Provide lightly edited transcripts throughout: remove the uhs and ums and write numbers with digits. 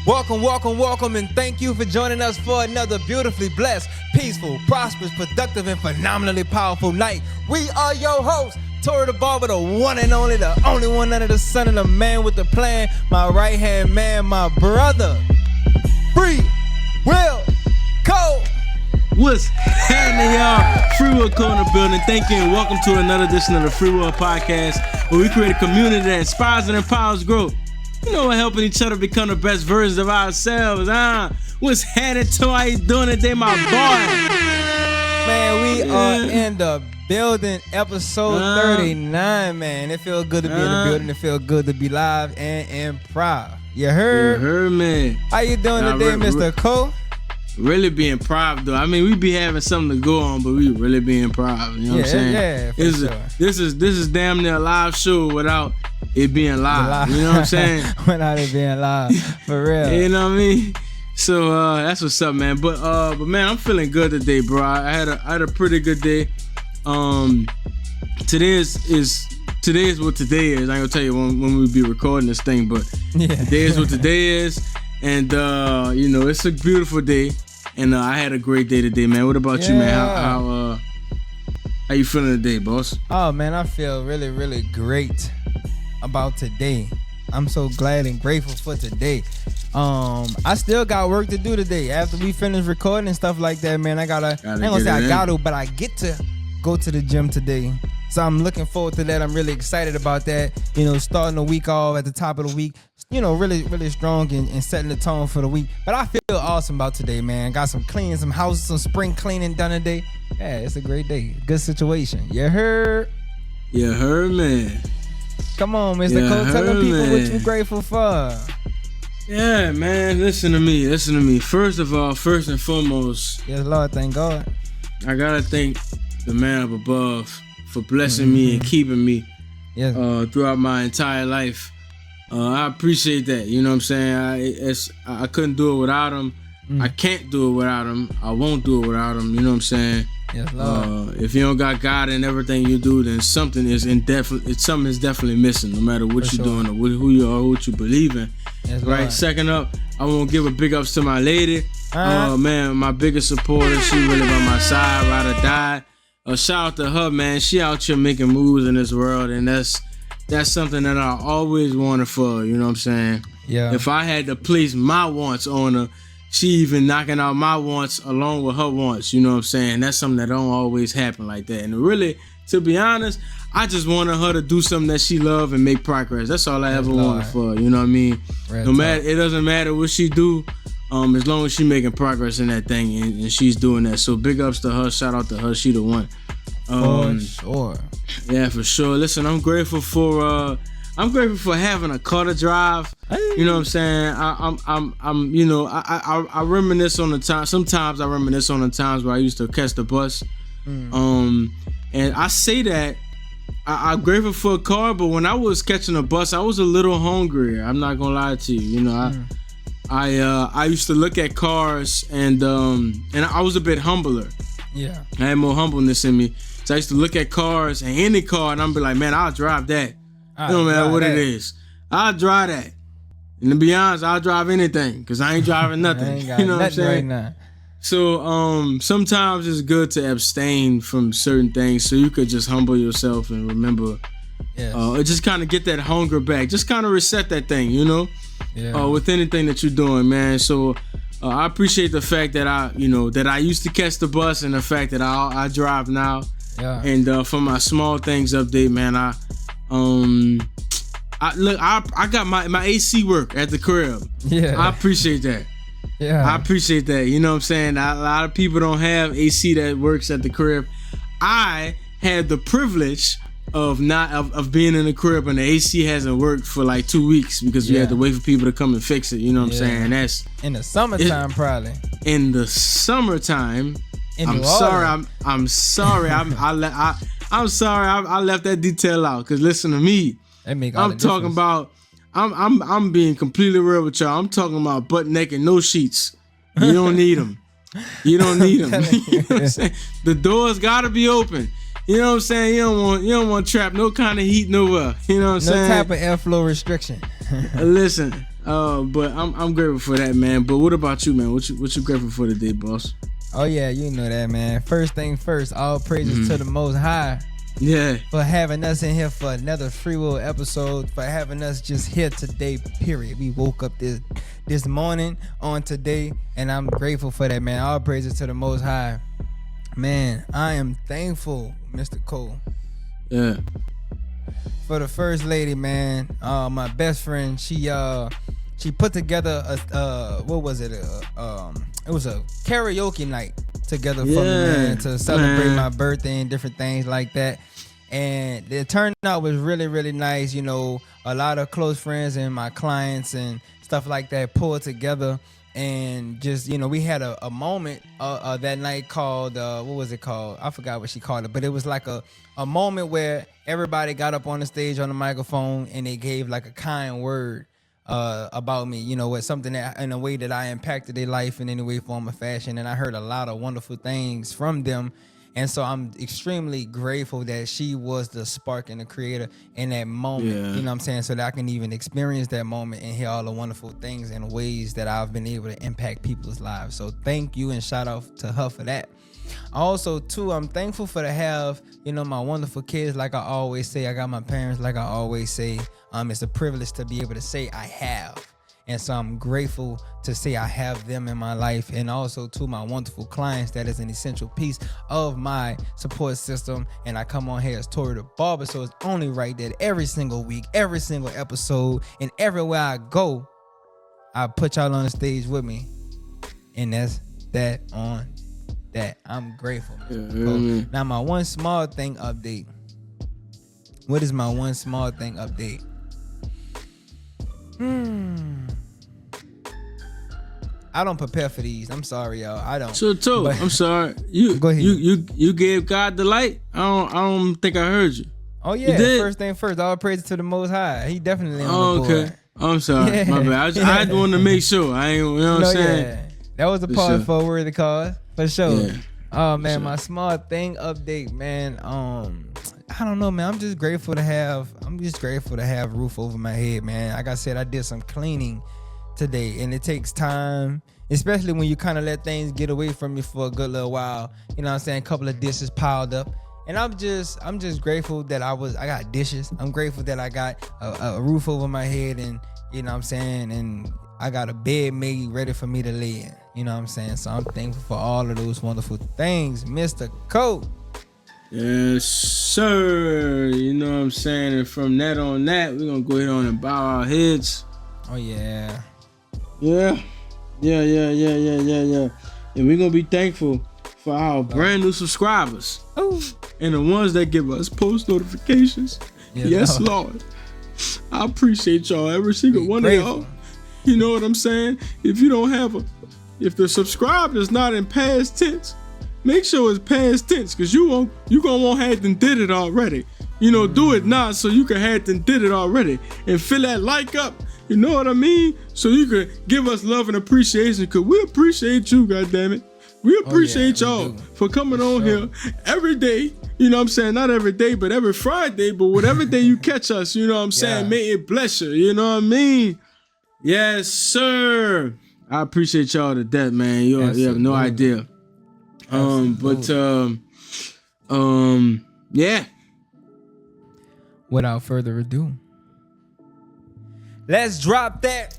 Welcome, and thank you for joining us for another beautifully blessed, peaceful, prosperous, productive, and phenomenally powerful night. We are your hosts, Tori the Barber, the one and only, the only one under the sun, and the man with the plan, my right-hand man, my brother, FreeWill Cole. What's happening, y'all? FreeWill Cole in the building. Thank you, and welcome to another edition of the FreeWill Podcast, where we create a community that inspires and empowers growth. You know, we're helping each other become the best versions of ourselves. What's happening, to? How you doing today, my boy? Man, we are in the building, episode 39, man. It feels good to be in the building. It feels good to be live and proud. You heard? You heard, man. How you doing today, Mr. Cole? Really being proud, though. I mean, we be having something to go on, but we really being proud. You know what I'm saying? Yeah, for sure. This is damn near a live show without it being live. You know what I'm saying? Without it being live, for real. You know what I mean? So that's what's up, man. But man, I'm feeling good today, bro. I had a pretty good day. Today is what today is. I ain't gonna tell you when we be recording this thing, but today is what today is, and you know, it's a beautiful day, and I had a great day today, man. What about you, man? How you feeling today, boss? Oh man, I feel really, really great about today. I'm so glad and grateful for today. I still got work to do today. After we finish recording and stuff like that, man, I ain't gonna say I gotta, but I get to go to the gym today. So I'm looking forward to that. I'm really excited about that. You know, starting the week off at the top of the week, you know, really, really strong and setting the tone for the week. But I feel awesome about today, man. Got some cleaning, some houses, some spring cleaning done today. Yeah, it's a great day. Good situation. You heard? You heard, man. Come on, Mr. Cole, tell the people what you grateful for. Yeah, man, listen to me. First and foremost, yes, Lord, thank God. I gotta thank the man up above for blessing me and keeping me throughout my entire life. I appreciate that. You know what I'm saying? I couldn't do it without him. I can't do it without him. I won't do it without him. You know what I'm saying? Yes, Lord. If you don't got God in everything you do, then something is definitely missing. No matter what you're doing or who you are, what you believe in. Yes, right. Lord. Second up, I want to give a big ups to my lady. Man, my biggest supporter. She really by my side, ride or die. Shout out to her, man. She out here making moves in this world, and that's something that I always wanted for her. You know what I'm saying? Yeah. If I had to place my wants on her, she even knocking out my wants along with her wants. You know what I'm saying? That's something that don't always happen like that. And really, to be honest, I just wanted her to do something that she love and make progress. That's all I ever wanted for her. You know what I mean? It doesn't matter what she do, as long as she making progress in that thing and she's doing that. So big ups to her. Shout out to her. She the one. For sure. Yeah, for sure. Listen, I'm grateful for having a car to drive. You know what I'm saying? I'm you know, I reminisce on the time. Sometimes I reminisce on the times where I used to catch the bus. And I say that I'm grateful for a car, but when I was catching a bus, I was a little hungry. I'm not gonna lie to you. You know, I used to look at cars and I was a bit humbler. Yeah. I had more humbleness in me. So I used to look at cars and any car and I'm be like, man, I'll drive that. It don't matter what it is. I'll drive that. And to be honest, I'll drive anything because I ain't driving nothing. You know what I'm saying? Right now. So sometimes it's good to abstain from certain things so you could just humble yourself and remember, just kind of get that hunger back. Just kind of reset that thing, you know, with anything that you're doing, man. So I appreciate the fact that I used to catch the bus and the fact that I drive now. Yeah. And for my small things update, man, I got my AC work at the crib. Yeah. I appreciate that. Yeah. I appreciate that. You know what I'm saying? A lot of people don't have AC that works at the crib. I had the privilege of being in the crib and the AC hasn't worked for like 2 weeks because we had to wait for people to come and fix it. You know what I'm saying? That's in the summertime, probably. In the summertime. I'm sorry. I'm sorry. I left that detail out because listen to me. I'm talking about. I'm being completely real with y'all. I'm talking about butt naked, no sheets. You don't need them. You don't need them. You know what I'm saying? The doors gotta be open. You know what I'm saying? You don't want to trap no kind of heat nowhere. You know what I'm saying? No type of airflow restriction. Listen, But I'm grateful for that, man. But what about you, man? What you grateful for today, boss? Oh yeah, you know that, man. First thing first, all praises to the Most High. Yeah. For having us in here for another FreeWill episode, for having us just here today, period. We woke up this morning on today, and I'm grateful for that, man. All praises to the Most High. Man, I am thankful, Mr. Cole. Yeah. For the first lady, man, my best friend, she put together what was it? It was a karaoke night together for me, man, to celebrate my birthday and different things like that. And the turnout was really, really nice. You know, a lot of close friends and my clients and stuff like that pulled together. And just, you know, we had a moment that night called, what was it called? I forgot what she called it, but it was like a moment where everybody got up on the stage on the microphone and they gave like a kind word about me, you know, with something that in a way that I impacted their life in any way, form, or fashion. And I heard a lot of wonderful things from them. And so I'm extremely grateful that she was the spark and the creator in that moment, you know what I'm saying? So that I can even experience that moment and hear all the wonderful things and ways that I've been able to impact people's lives. So thank you and shout out to her for that. Also, too, I'm thankful for to have, you know, my wonderful kids. Like I always say, I got my parents. Like I always say, it's a privilege to be able to say I have. And so I'm grateful to say I have them in my life, and also to my wonderful clients. That is an essential piece of my support system. And I come on here as Tori the Barber, so it's only right that every single week, every single episode, and everywhere I go, I put y'all on the stage with me. And that's that on that. I'm grateful. Now, my one small thing update. What is my one small thing update? I don't prepare for these. I'm sorry, y'all. I don't. So, I'm sorry. You go ahead. You gave God the light? I don't think I heard you. Oh yeah. First thing first. All praise to the Most High. He definitely on the board. I'm sorry. My bad. I just wanted to make sure. I ain't. You know what I'm saying? Yeah. That was a part for a worthy cause for sure. Yeah. Oh man, my small thing update, man. I don't know, man. I'm just grateful to have roof over my head, man. Like I said, I did some cleaning today, and it takes time, especially when you kind of let things get away from you for a good little while. You know what I'm saying? A couple of dishes piled up. And I'm just grateful that I got dishes. I'm grateful that I got a roof over my head, and you know what I'm saying, and I got a bed made ready for me to lay in. You know what I'm saying? So I'm thankful for all of those wonderful things, Mr. Cole. Yes, sir. You know what I'm saying? And from that on that, we're going to go ahead on and bow our heads. Oh, yeah. Yeah. And we're going to be thankful for our brand new subscribers. Ooh. And the ones that give us post notifications. Yes, Lord. I appreciate y'all, every single one of y'all. You know what I'm saying? If you don't have if the subscribe is not in past tense, make sure it's past tense, because you gonna want had and did it already. You know, do it now so you can had and did it already. And fill that like up, you know what I mean? So you can give us love and appreciation, because we appreciate you, goddammit. We appreciate y'all for coming on here every day. You know what I'm saying? Not every day, but every Friday. But whatever day you catch us, you know what I'm saying? May it bless you. You know what I mean? Yes, sir. I appreciate y'all to death, man. You have no idea. Yeah. Without further ado, let's drop that.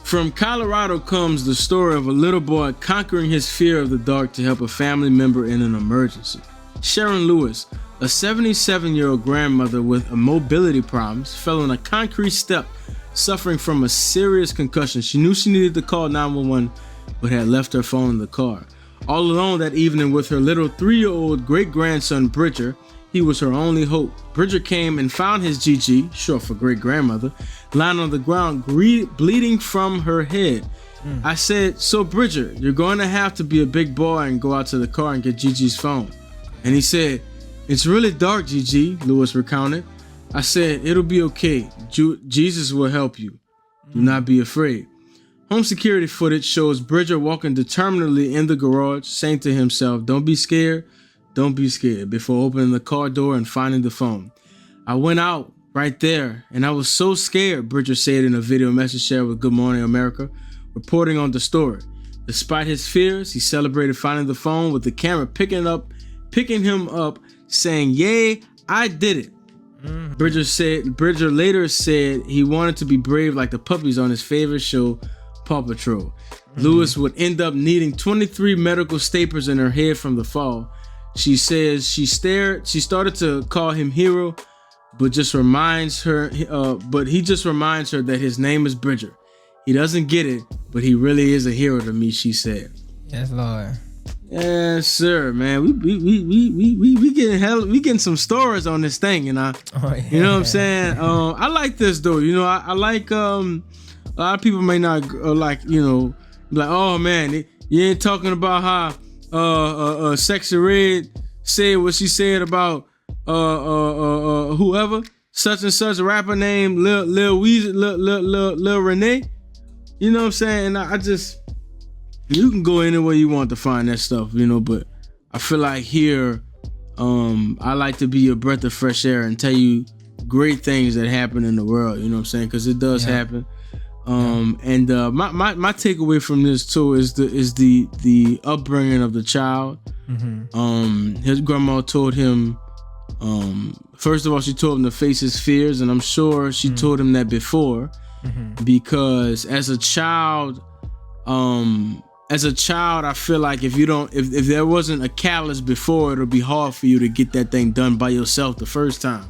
From Colorado comes the story of a little boy conquering his fear of the dark to help a family member in an emergency. Sharon Lewis, a 77-year-old grandmother with mobility problems, fell on a concrete step, suffering from a serious concussion. She knew she needed to call 911, but had left her phone in the car. All alone that evening with her little 3-year-old great-grandson, Bridger, he was her only hope. Bridger came and found his Gigi, short for great-grandmother, lying on the ground, bleeding from her head. I said, "So Bridger, you're going to have to be a big boy and go out to the car and get Gigi's phone." And he said, "It's really dark, Gigi," Lewis recounted. I said, "It'll be okay. Jesus will help you. Do not be afraid." Home security footage shows Bridger walking determinedly in the garage, saying to himself, "Don't be scared, don't be scared," before opening the car door and finding the phone. "I went out right there and I was so scared," Bridger said in a video message shared with Good Morning America, reporting on the story. Despite his fears, he celebrated finding the phone, with the camera picking him up, saying, "Yay, I did it." Bridger later said he wanted to be brave like the puppies on his favorite show, Paw Patrol. Lewis would end up needing 23 medical staples in her head from the fall. She says she started to call him hero, but he just reminds her that his name is Bridger. He doesn't get it, but he really is a hero to me, she said. Yes, Lord. Yes, sir, man. We getting some stories on this thing, you know. Oh, yeah. You know what I'm saying? I like this though. You know, I like a lot of people may not like, you know, like, oh man, you ain't talking about how Sexy Red said what she said about whoever, such and such rapper named Lil Renee. You know what I'm saying? And I just, you can go anywhere you want to find that stuff, you know, but I feel like here, I like to be a breath of fresh air and tell you great things that happen in the world, you know what I'm saying? Because it does happen. And my takeaway from this too is the upbringing of the child. His grandma told him, first of all, she told him to face his fears, and I'm sure she told him that before, because as a child, I feel like if there wasn't a catalyst before, it'll be hard for you to get that thing done by yourself the first time.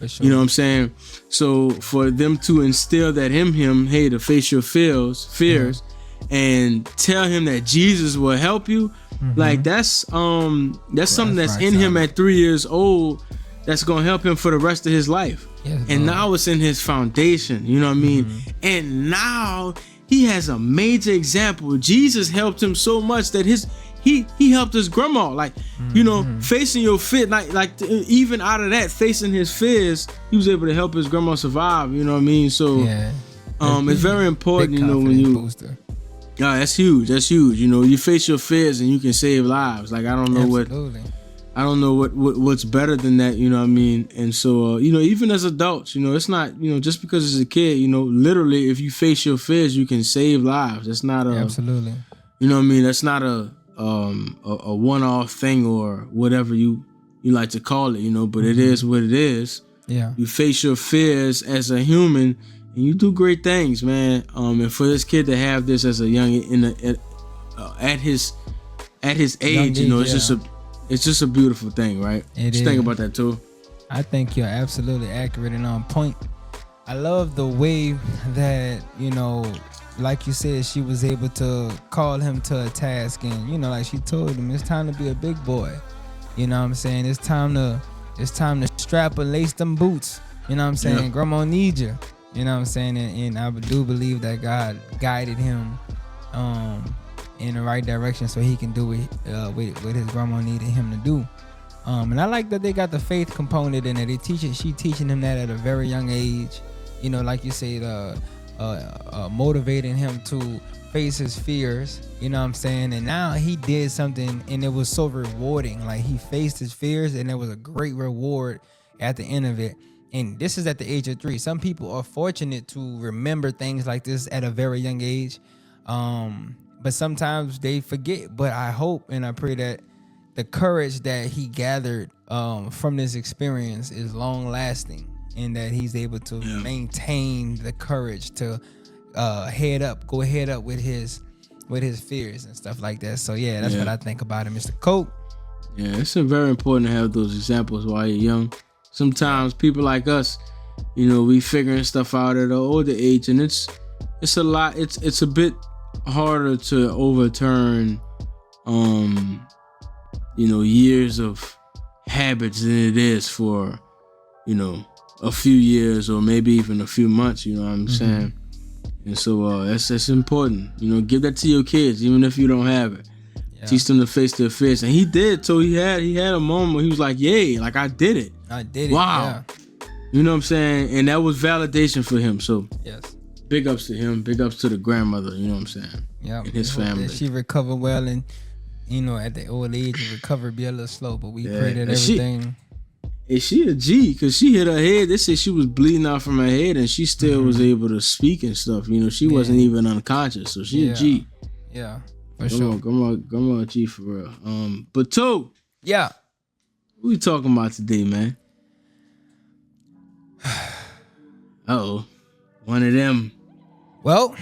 Sure. You know what I'm saying? So for them to instill that in him, hey, to face your fears, and tell him that Jesus will help you, like that's something that's in him at 3 years old, that's gonna help him for the rest of his life. Yes, and now it's in his foundation. You know what I mean? And now he has a major example. Jesus helped him so much that he helped his grandma, like, you know, facing your fear, like even out of that, facing his fears, he was able to help his grandma survive. You know what I mean? So, it's very important, you know, when you, booster. That's huge. That's huge. You know, you face your fears and you can save lives. Like, I don't know what's better than that. You know what I mean? And so, you know, even as adults, you know, it's not, you know, just because it's a kid, you know, literally, if you face your fears, you can save lives. That's not absolutely. You know what I mean? That's not a one-off thing or whatever you like to call it, you know, but it is what it is. Yeah. You face your fears as a human and you do great things, man. And for this kid to have this as a young at his age, you know, it's just a beautiful thing, right? Just think about that too. I think you're absolutely accurate and on point. I love the way that, you know, like you said, she was able to call him to a task, and, you know, like she told him, it's time to be a big boy. You know what I'm saying? It's time to strap and lace them boots. You know what I'm saying? Yeah. Grandma needs you. You know what I'm saying? And I do believe that God guided him in the right direction so he can do what his grandma needed him to do. And I like that they got the faith component in it. She teaching him that at a very young age. You know, like you said, motivating him to face his fears, you know what I'm saying? And now he did something and it was so rewarding. Like, he faced his fears and there was a great reward at the end of it. And this is at the age of 3. Some people are fortunate to remember things like this at a very young age. But sometimes they forget. But I hope and I pray that the courage that he gathered from this experience is long lasting, and that he's able to maintain the courage to go head up with his fears and stuff like that. So that's what I think about it, Mr. Cope. Yeah, it's very important to have those examples while you're young. Sometimes people like us, you know, we figuring stuff out at an older age, and it's a lot. It's a bit harder to overturn, you know, years of habits than it is for, you know, a few years or maybe even a few months, you know what I'm saying? And so that's important. You know, give that to your kids, even if you don't have it. Yeah. Teach them to face their fears. And he did. So he had a moment where he was like, yay, like, I did it. I did it. Wow. Yeah. You know what I'm saying? And that was validation for him. So yes. Big ups to him. Big ups to the grandmother. You know what I'm saying? Yeah, and his family. She recovered well, and at the old age, the recovery be a little slow, but we pray that everything. And she a G, because she hit her head. They said she was bleeding out from her head, and she still was able to speak and stuff. She wasn't even unconscious, so she a G. Yeah, for sure. Come on, G, for real. But two. Yeah. What we talking about today, man? Uh-oh. One of them. Well,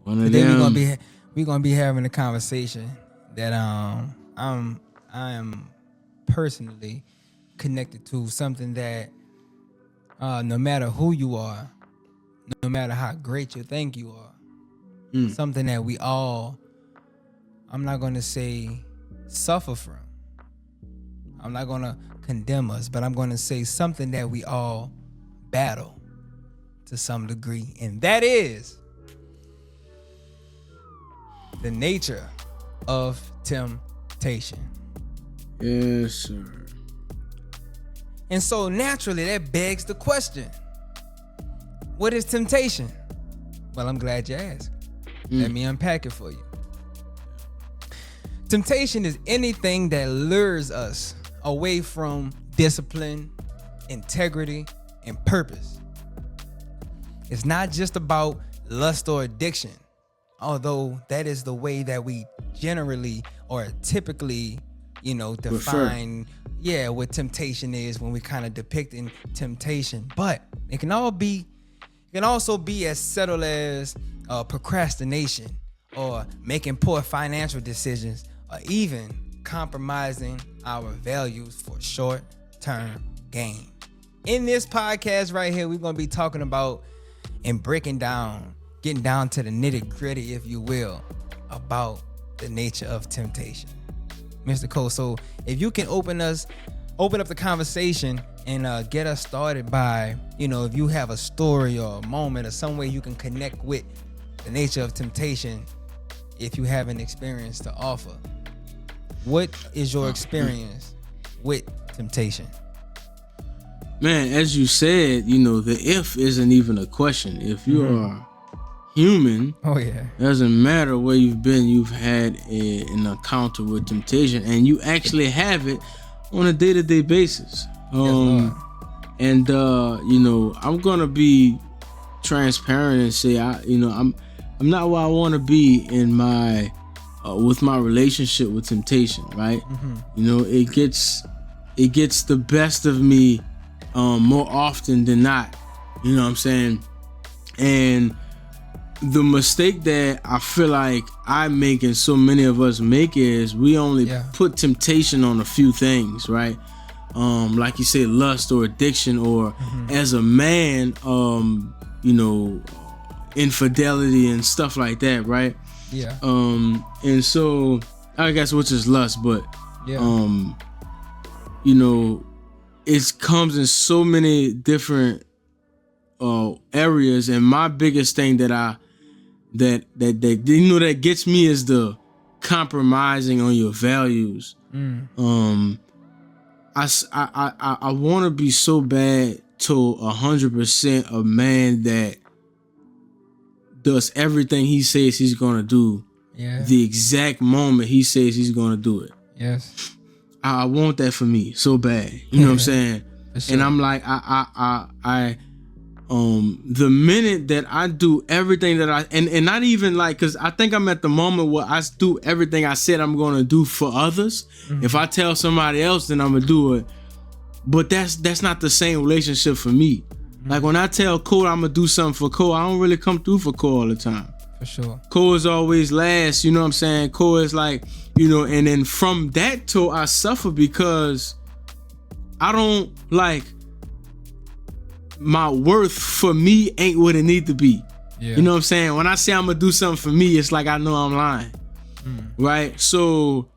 one of today them. we're gonna be having a conversation that I am personally connected to, something that no matter who you are, no matter how great you think you are, something that we all, I'm not gonna say suffer from. I'm not gonna condemn us, but I'm gonna say something that we all battle to some degree, and that is the nature of temptation. Yes, sir. And so naturally that begs the question, what is temptation? Well, I'm glad you asked. Let me unpack it for you. Temptation is anything that lures us away from discipline, integrity, and purpose. It's not just about lust or addiction, although that is the way that we generally or typically, define what temptation is when we kind of depicting temptation. But it can also be as subtle as procrastination, or making poor financial decisions, or even compromising our values for short-term gain. In this podcast right here, we're going to be talking about and getting down to the nitty-gritty, if you will, about the nature of temptation. Mr. Cole, so if you can open up the conversation and get us started by, if you have a story or a moment or some way you can connect with the nature of temptation, if you have an experience to offer. What is your experience with temptation? Man, as you said, the if isn't even a question. If you are human, doesn't matter where you've been, you've had an encounter with temptation, and you actually have it on a day-to-day basis. I'm gonna be transparent and say I'm not where I want to be in my with my relationship with temptation, right? It gets the best of me more often than not, you know what I'm saying? And the mistake that I feel like I make and so many of us make is we only put temptation on a few things, right? Like you say, lust or addiction, or as a man, infidelity and stuff like that, right? Yeah. And so I guess which is lust, but it comes in so many different areas, and my biggest thing that gets me is the compromising on your values. I want to be so bad to 100% a man that does everything he says he's gonna do the exact moment he says he's gonna do it. Yes. I want that for me so bad. You know what I'm saying? Sure. And I'm like, the minute that I do everything that and not even like, cause I think I'm at the moment where I do everything I said I'm gonna do for others. If I tell somebody else, then I'm gonna do it. But that's not the same relationship for me. Like when I tell Cole I'm gonna do something for Cole, I don't really come through for Cole all the time. For sure. Cole is always last, you know what I'm saying? Cole is like, and then from that to I suffer because I don't like, my worth for me ain't what it need to be. Yeah. You know what I'm saying? When I say I'm gonna do something for me, it's like I know I'm lying. Right? So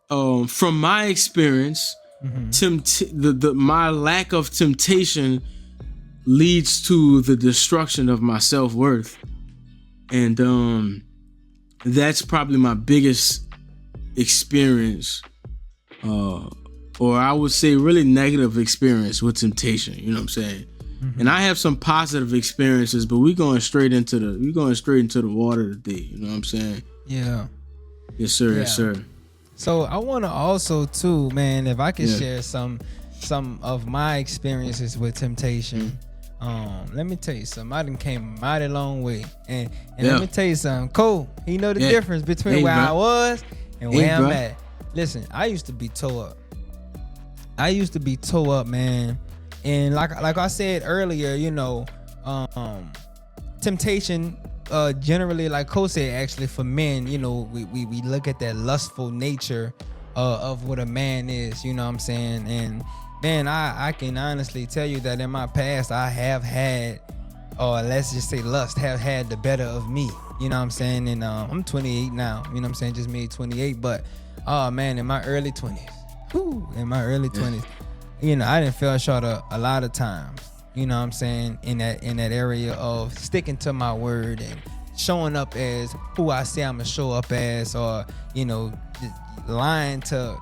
from my experience, my lack of temptation leads to the destruction of my self-worth. And that's probably my biggest experience, or I would say really negative experience with temptation, you know what I'm saying? And I have some positive experiences, but we're going straight into the water today. You know what I'm saying? Yeah. Yes, sir. Yeah. Yes, sir. So I want to also too, man, if I can share some of my experiences with temptation. Let me tell you something. I done came a mighty long way, and let me tell you something. Cole, he know the difference between where I was and where I'm at. Listen, I used to be toe up, man. And like I said earlier, you know, temptation, generally, like Cole said, actually for men, you know, we look at that lustful nature of what a man is, you know what I'm saying? And man, I can honestly tell you that in my past, I have had, or let's just say lust, have had the better of me, you know what I'm saying? And I'm 28 now, you know what I'm saying? Just made 28, but man, in my early 20s, you know, I didn't fell short a lot of times, you know what I'm saying, in that area of sticking to my word and showing up as who I say I'm gonna show up as, or, you know, lying to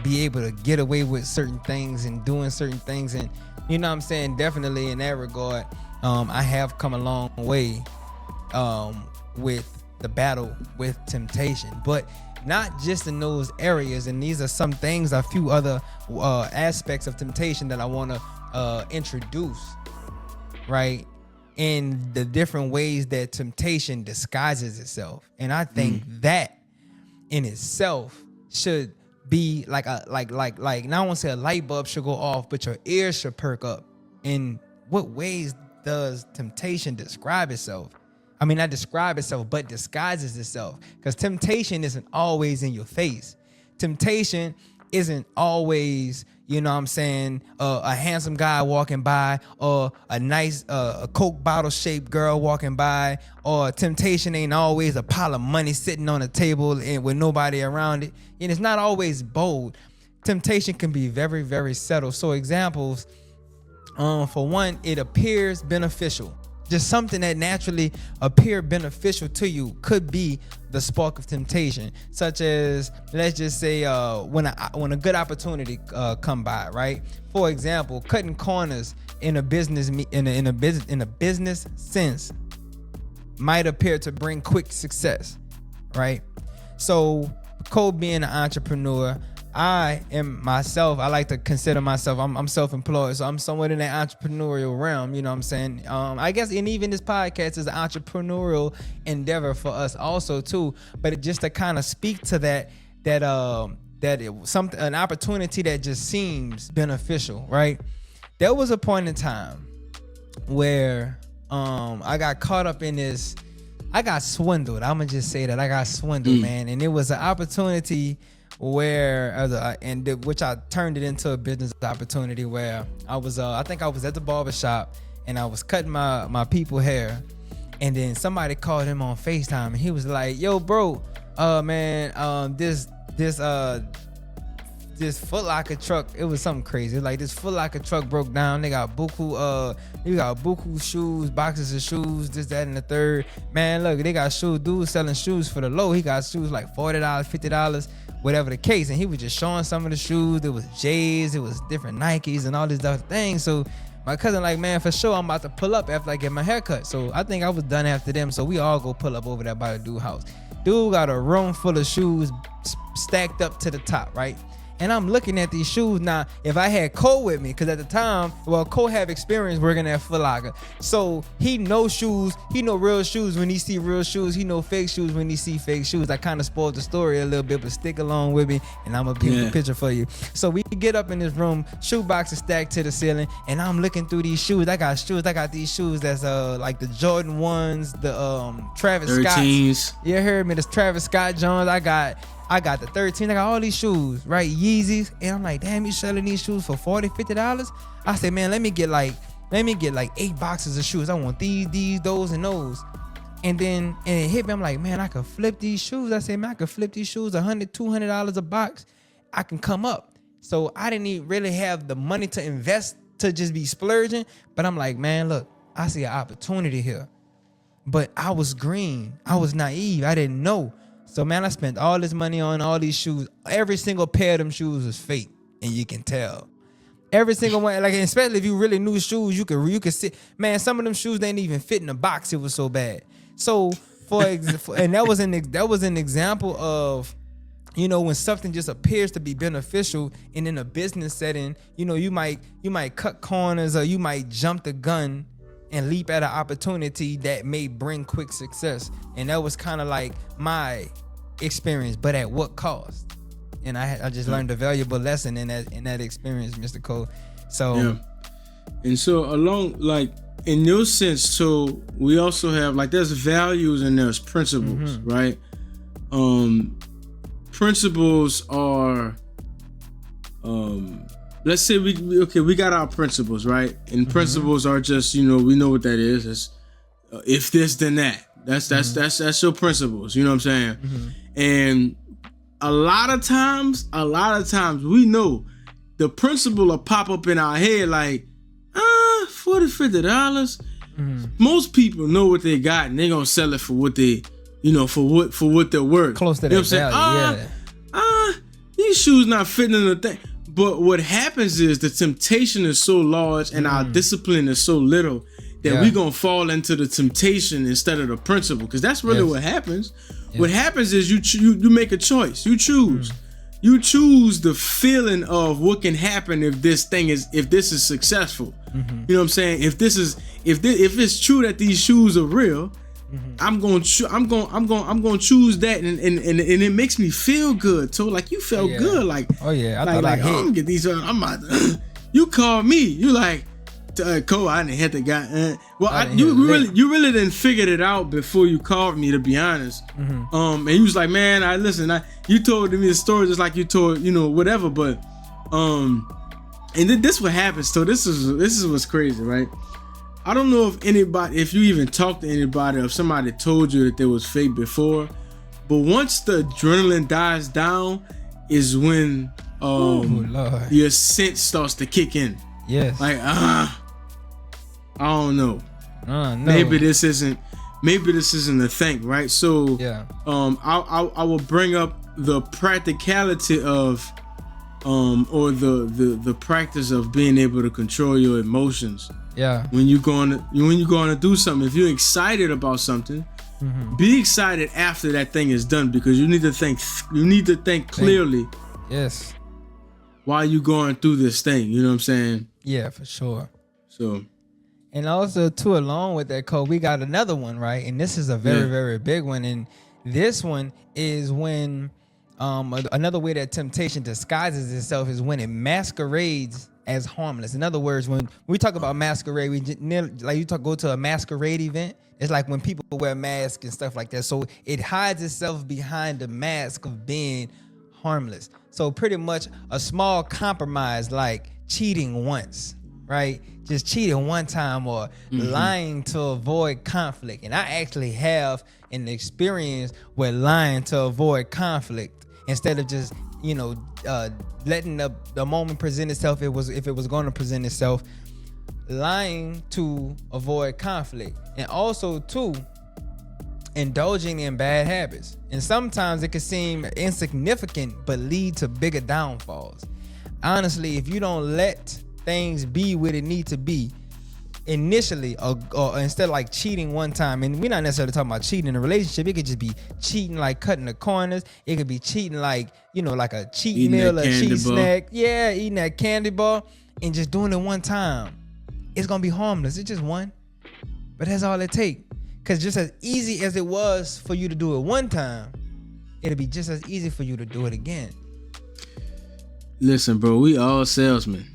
be able to get away with certain things and doing certain things. And you know what I'm saying, definitely in that regard, I have come a long way with the battle with temptation, but not just in those areas. And these are some things, a few other aspects of temptation that I want to introduce, right? In the different ways that temptation disguises itself. And I think that in itself should be like now I won't say a light bulb should go off, but your ears should perk up. In what ways does temptation describe itself? I mean, not describe itself, but disguises itself. Because temptation isn't always in your face. Temptation isn't always, you know what I'm saying, a handsome guy walking by, or a nice a Coke bottle shaped girl walking by, or temptation ain't always a pile of money sitting on a table and with nobody around it. And it's not always bold. Temptation can be very, very subtle. So examples, for one, it appears beneficial. Just something that naturally appear beneficial to you could be the spark of temptation, such as, let's just say, when a good opportunity come by, right? For example, cutting corners in a business in a business sense might appear to bring quick success, right? So, Cole being an entrepreneur, I am myself, I like to consider myself, I'm self-employed, so I'm somewhat in that entrepreneurial realm, you know what I'm saying? I guess, and even this podcast is an entrepreneurial endeavor for us also too, but just to kind of speak to that it was something, an opportunity that just seems beneficial, right? There was a point in time where I got caught up in this, I got swindled. I'm gonna just say that I got swindled, man, and it was an opportunity where which I turned it into a business opportunity, where I was I think I was at the barbershop and I was cutting my people hair, and then somebody called him on FaceTime and he was like, yo bro, man, this Foot Locker truck, it was something crazy. Like, this Foot Locker truck broke down. They got buku shoes, boxes of shoes, this, that, and the third. Man, look, they got dudes selling shoes for the low. He got shoes like $40, $50, whatever the case. And he was just showing some of the shoes. There was J's, it was different Nikes and all these other things. So my cousin like, man, for sure, I'm about to pull up after I get my haircut. So I think I was done after them. So we all go pull up over there by the dude house. Dude got a room full of shoes stacked up to the top, right? And I'm looking at these shoes. Now, if I had Cole with me, because at the time, Cole have experience working at Foot Locker. So he know shoes. He know real shoes when he see real shoes. He know fake shoes when he see fake shoes. I kind of spoiled the story a little bit, but stick along with me and I'm going to paint a picture for you. So we get up in this room, shoe boxes stacked to the ceiling, and I'm looking through these shoes. I got these shoes that's like the Jordan 1s, the Travis 13s. Scott. You heard me? The Travis Scott Jones. I got the 13. I got all these shoes, right? Yeezys. And I'm like, damn, you selling these shoes for $40, $50? I said, man, let me get like 8 boxes of shoes. I want these, those, and those. And it hit me. I'm like, man, I could flip these shoes. I said, man, I could flip these shoes $100, $200 a box. I can come up. So I didn't even really have the money to invest to just be splurging. But I'm like, man, look, I see an opportunity here. But I was green. I was naive. I didn't know. So, man, I spent all this money on all these shoes. Every single pair of them shoes was fake, and you can tell. Every single one, like especially if you really new shoes, you could see, man, some of them shoes they didn't even fit in the box. It was so bad. So and that was an example of, you know, when something just appears to be beneficial, and in a business setting, you know, you might cut corners, or you might jump the gun and leap at an opportunity that may bring quick success. And that was kind of like my experience, but at what cost? And I just learned a valuable lesson in that experience, Mr. Cole. So yeah. And so along, like, in your sense, so we also have, like, there's values and there's principles, right? Principles are, let's say we got our principles, right? And principles are just, you know, we know what that is. It's if this, then that. That's your principles. You know what I'm saying? And a lot of times we know the principle will pop up in our head like, $40-$50. Most people know what they got, and they gonna sell it for what they, you know, for what they're worth. Close to that value, These shoes not fitting in the thing. But what happens is the temptation is so large and our discipline is so little that we gonna fall into the temptation instead of the principle, because that's really what happens. What happens is you make a choice. You choose. You choose the feeling of what can happen if this is successful. You know what I'm saying? If it's true that these shoes are real, I'm gonna choose that, and it makes me feel good too. Like, you felt good, like, I I'm gonna get these. I'm about to, you call me, you like, Cole, I didn't hit the guy. You really didn't figure it out before you called me, to be honest. And you was like, man, you told me the story just like you told, you know, whatever. But and then this what happens. So this is what's crazy, right? I don't know if you even talked to anybody, or if somebody told you that there was fake before. But once the adrenaline dies down, is when your sense starts to kick in. Yes. Like, I don't know. No. Maybe this isn't a thing, right? So I will bring up the practicality of or the practice of being able to control your emotions. Yeah. When you're going to do something, if you're excited about something, be excited after that thing is done, because you need to think clearly. Yes. While you going through this thing, you know what I'm saying? Yeah, for sure. So, and also too, along with that, Cole, we got another one, right? And this is a very, very big one. And this one is when another way that temptation disguises itself is when it masquerades as harmless. In other words, when we talk about masquerade, go to a masquerade event. It's like when people wear masks and stuff like that. So it hides itself behind the mask of being harmless. So pretty much a small compromise, like cheating once, right? Just cheating one time, or lying to avoid conflict. And I actually have an experience with lying to avoid conflict instead of just, you know, letting the moment present itself. If it was going to present itself, lying to avoid conflict. And also too, indulging in bad habits. And sometimes it can seem insignificant but lead to bigger downfalls. Honestly, if you don't let things be what it need to be initially, or instead of like cheating one time, and we're not necessarily talking about cheating in a relationship, it could just be cheating like cutting the corners. It could be cheating like, you know, like a cheat eating meal, a cheat snack. Yeah, eating that candy bar and just doing it one time. It's gonna be harmless. It's just one. But that's all it takes. Because just as easy as it was for you to do it one time, it'll be just as easy for you to do it again. Listen, bro, we all salesmen.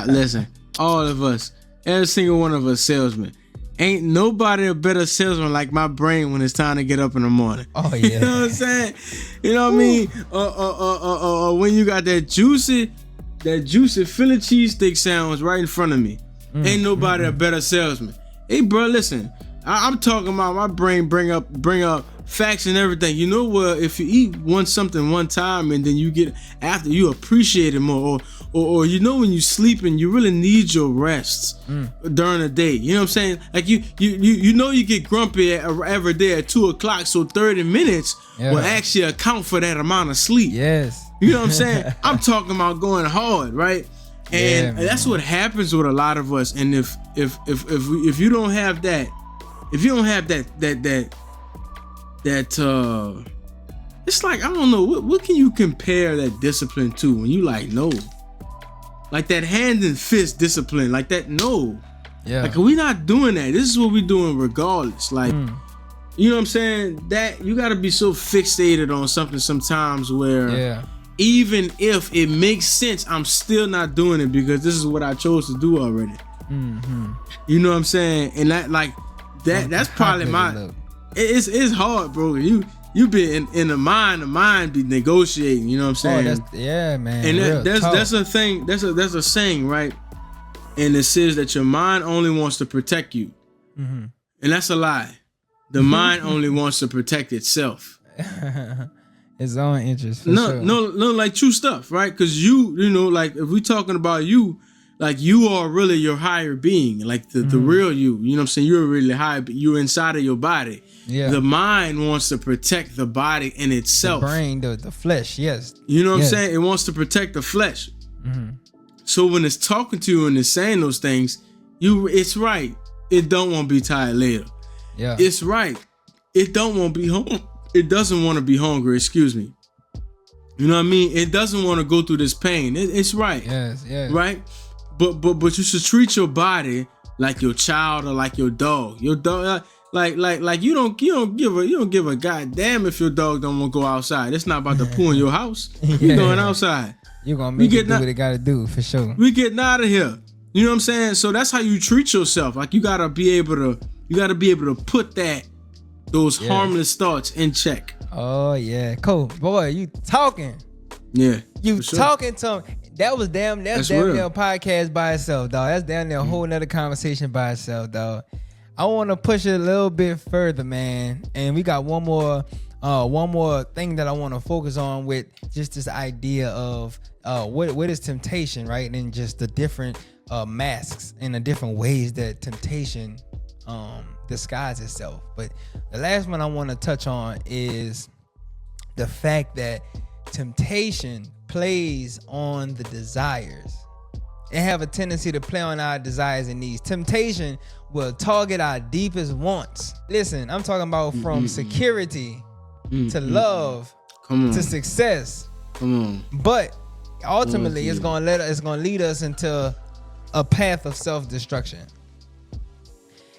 Listen, all of us, every single one of us salesmen. Ain't nobody a better salesman like my brain when it's time to get up in the morning. Oh yeah. You know what I'm saying? You know what I mean? When you got that juicy Philly cheesesteak sandwich right in front of me. Ain't nobody a better salesman. Hey, bro, listen. I'm talking about my brain bring up facts and everything. You know what? If you eat something one time and then you get after, you appreciate it more. Or you know, when you sleeping, you really need your rest during the day. You know what I'm saying? Like you know you get grumpy every day at 2:00, so 30 minutes will actually account for that amount of sleep. Yes. You know what I'm saying? I'm talking about going hard, right? And that's what happens with a lot of us. And if you don't have that, if you don't have that it's like, I don't know, what can you compare that discipline to when you like, no, like that hand and fist discipline, like that, no, like we not doing that. This is what we doing regardless. Like, you know what I'm saying? That you got to be so fixated on something sometimes where even if it makes sense, I'm still not doing it because this is what I chose to do already. You know what I'm saying? And that, like, that's probably my. It's hard, bro. You be in the mind be negotiating. You know what I'm saying? Man. And that's a thing. That's a saying, right? And it says that your mind only wants to protect you, and that's a lie. The mind only wants to protect itself. Its own interest. No, like true stuff, right? Because you know, like if we talking about you, like you are really your higher being, like the real you. You know what I'm saying? You're really high, but you're inside of your body. Yeah. The mind wants to protect the body in itself. The brain, the flesh, yes. You know what I'm saying? It wants to protect the flesh. So when it's talking to you and it's saying those things, it's right. It don't want to be tired later. Yeah. It's right. It don't want to be home. It doesn't want to be hungry. Excuse me. You know what I mean? It doesn't want to go through this pain. It's right. Yes. Right. But you should treat your body like your child or like your dog. Your dog, like you don't give a goddamn if your dog don't want to go outside. It's not about to poo in your house. You going outside. You gonna make it do what it gotta do for sure. We getting out of here. You know what I'm saying? So that's how you treat yourself. Like you gotta be able to put those harmless thoughts in check. Oh yeah, cool boy. You talking? Yeah, you talking to him. That's damn near a podcast by itself, dog. That's damn near a whole nother conversation by itself, dog. I want to push it a little bit further, man. And we got one more thing that I want to focus on with just this idea of what is temptation, right? And just the different masks and the different ways that temptation disguises itself. But the last one I want to touch on is the fact that temptation plays on the desires. It have a tendency to play on our desires and needs. Temptation will target our deepest wants. Listen, I'm talking about from security to love to success. But ultimately, it's gonna lead us into a path of self-destruction.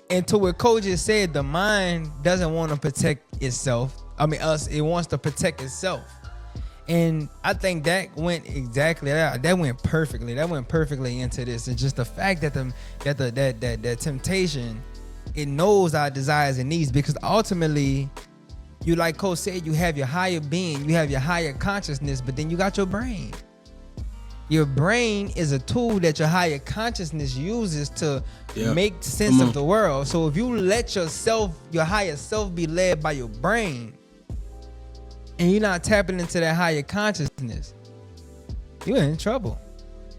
And to what Coach just said, the mind doesn't want to protect itself. I mean, us. It wants to protect itself. And I think that went exactly that went perfectly. That went perfectly into this. It's just the fact that that temptation, it knows our desires and needs, because ultimately, you, like Coach said, you have your higher being, you have your higher consciousness, but then you got your brain. Your brain is a tool that your higher consciousness uses to make sense of the world. So if you let your higher self be led by your brain, and you're not tapping into that higher consciousness, you're in trouble.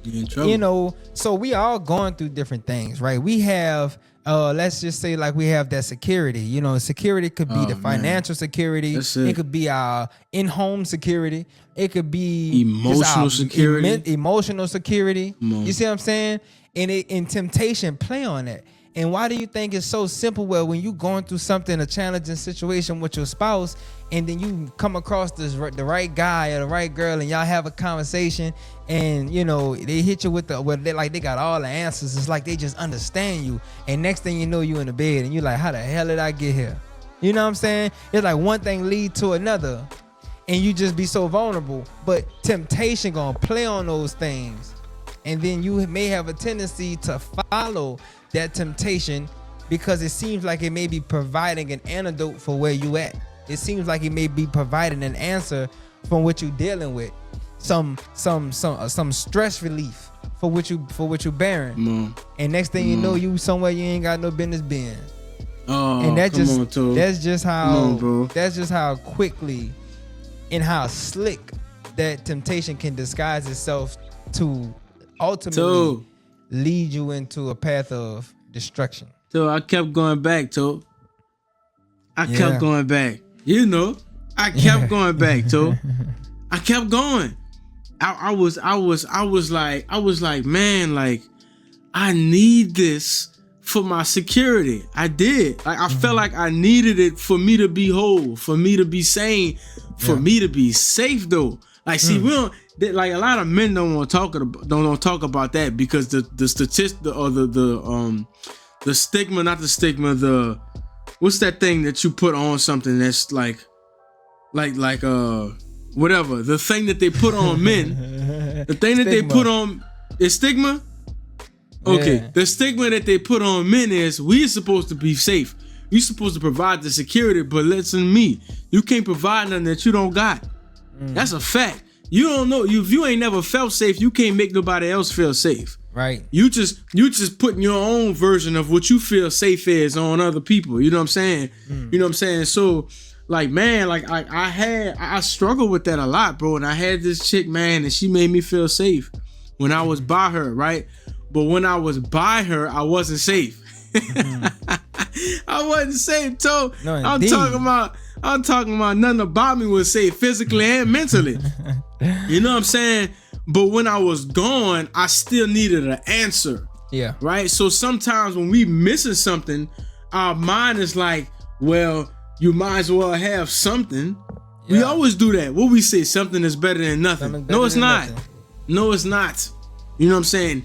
You know, so we all going through different things, right? We have, let's just say, like, we have that security. You know, security could be the financial security. It could be our in-home security. It could be emotional security. Emotional security. You see what I'm saying? And temptation play on that. And why do you think it's so simple? Well, when you going through something, a challenging situation with your spouse, and then you come across the right guy or the right girl, and y'all have a conversation, and you know they hit you with they got all the answers. It's like they just understand you, and next thing you know, you in the bed, and you're like, how the hell did I get here? You know what I'm saying? It's like one thing lead to another, and you just be so vulnerable. But temptation gonna play on those things, and then you may have a tendency to follow that temptation because it seems like it may be providing an antidote for where you at. It seems like it may be providing an answer from what you're dealing with, some stress relief for what you're bearing. And next thing you know, you somewhere you ain't got no business being. And that's just how quickly and how slick that temptation can disguise itself to ultimately lead you into a path of destruction. So I kept going back, I kept going back. You know, I kept going back, I kept going. I was like, man, like I need this for my security. I did. Like I felt like I needed it for me to be whole, for me to be sane, for me to be safe though. Like see, we don't like a lot of men don't want to talk about that because the statistic or the stigma, not the stigma, the what's that thing that you put on something that's like whatever, the thing that they put on men, the thing that they put on is stigma. Okay, yeah. The stigma that they put on men is we're supposed to be safe. You're supposed to provide the security, but listen to me, you can't provide nothing that you don't got. That's a fact. You don't know. If you ain't never felt safe, you can't make nobody else feel safe. Right. You just putting your own version of what you feel safe is on other people. You know what I'm saying? You know what I'm saying? So like, man, like I struggled with that a lot, bro. And I had this chick, man, and she made me feel safe when I was by her, right? But when I was by her, I wasn't safe. I wasn't safe, too. No, I'm talking about nothing about me was safe physically and mentally. You know what I'm saying? But when I was gone, I still needed an answer. Yeah. Right? So sometimes when we missing something, our mind is like, well, you might as well have something. Yeah. We always do that. What we say, something is better than nothing. No, it's not. Nothing. No, it's not. You know what I'm saying?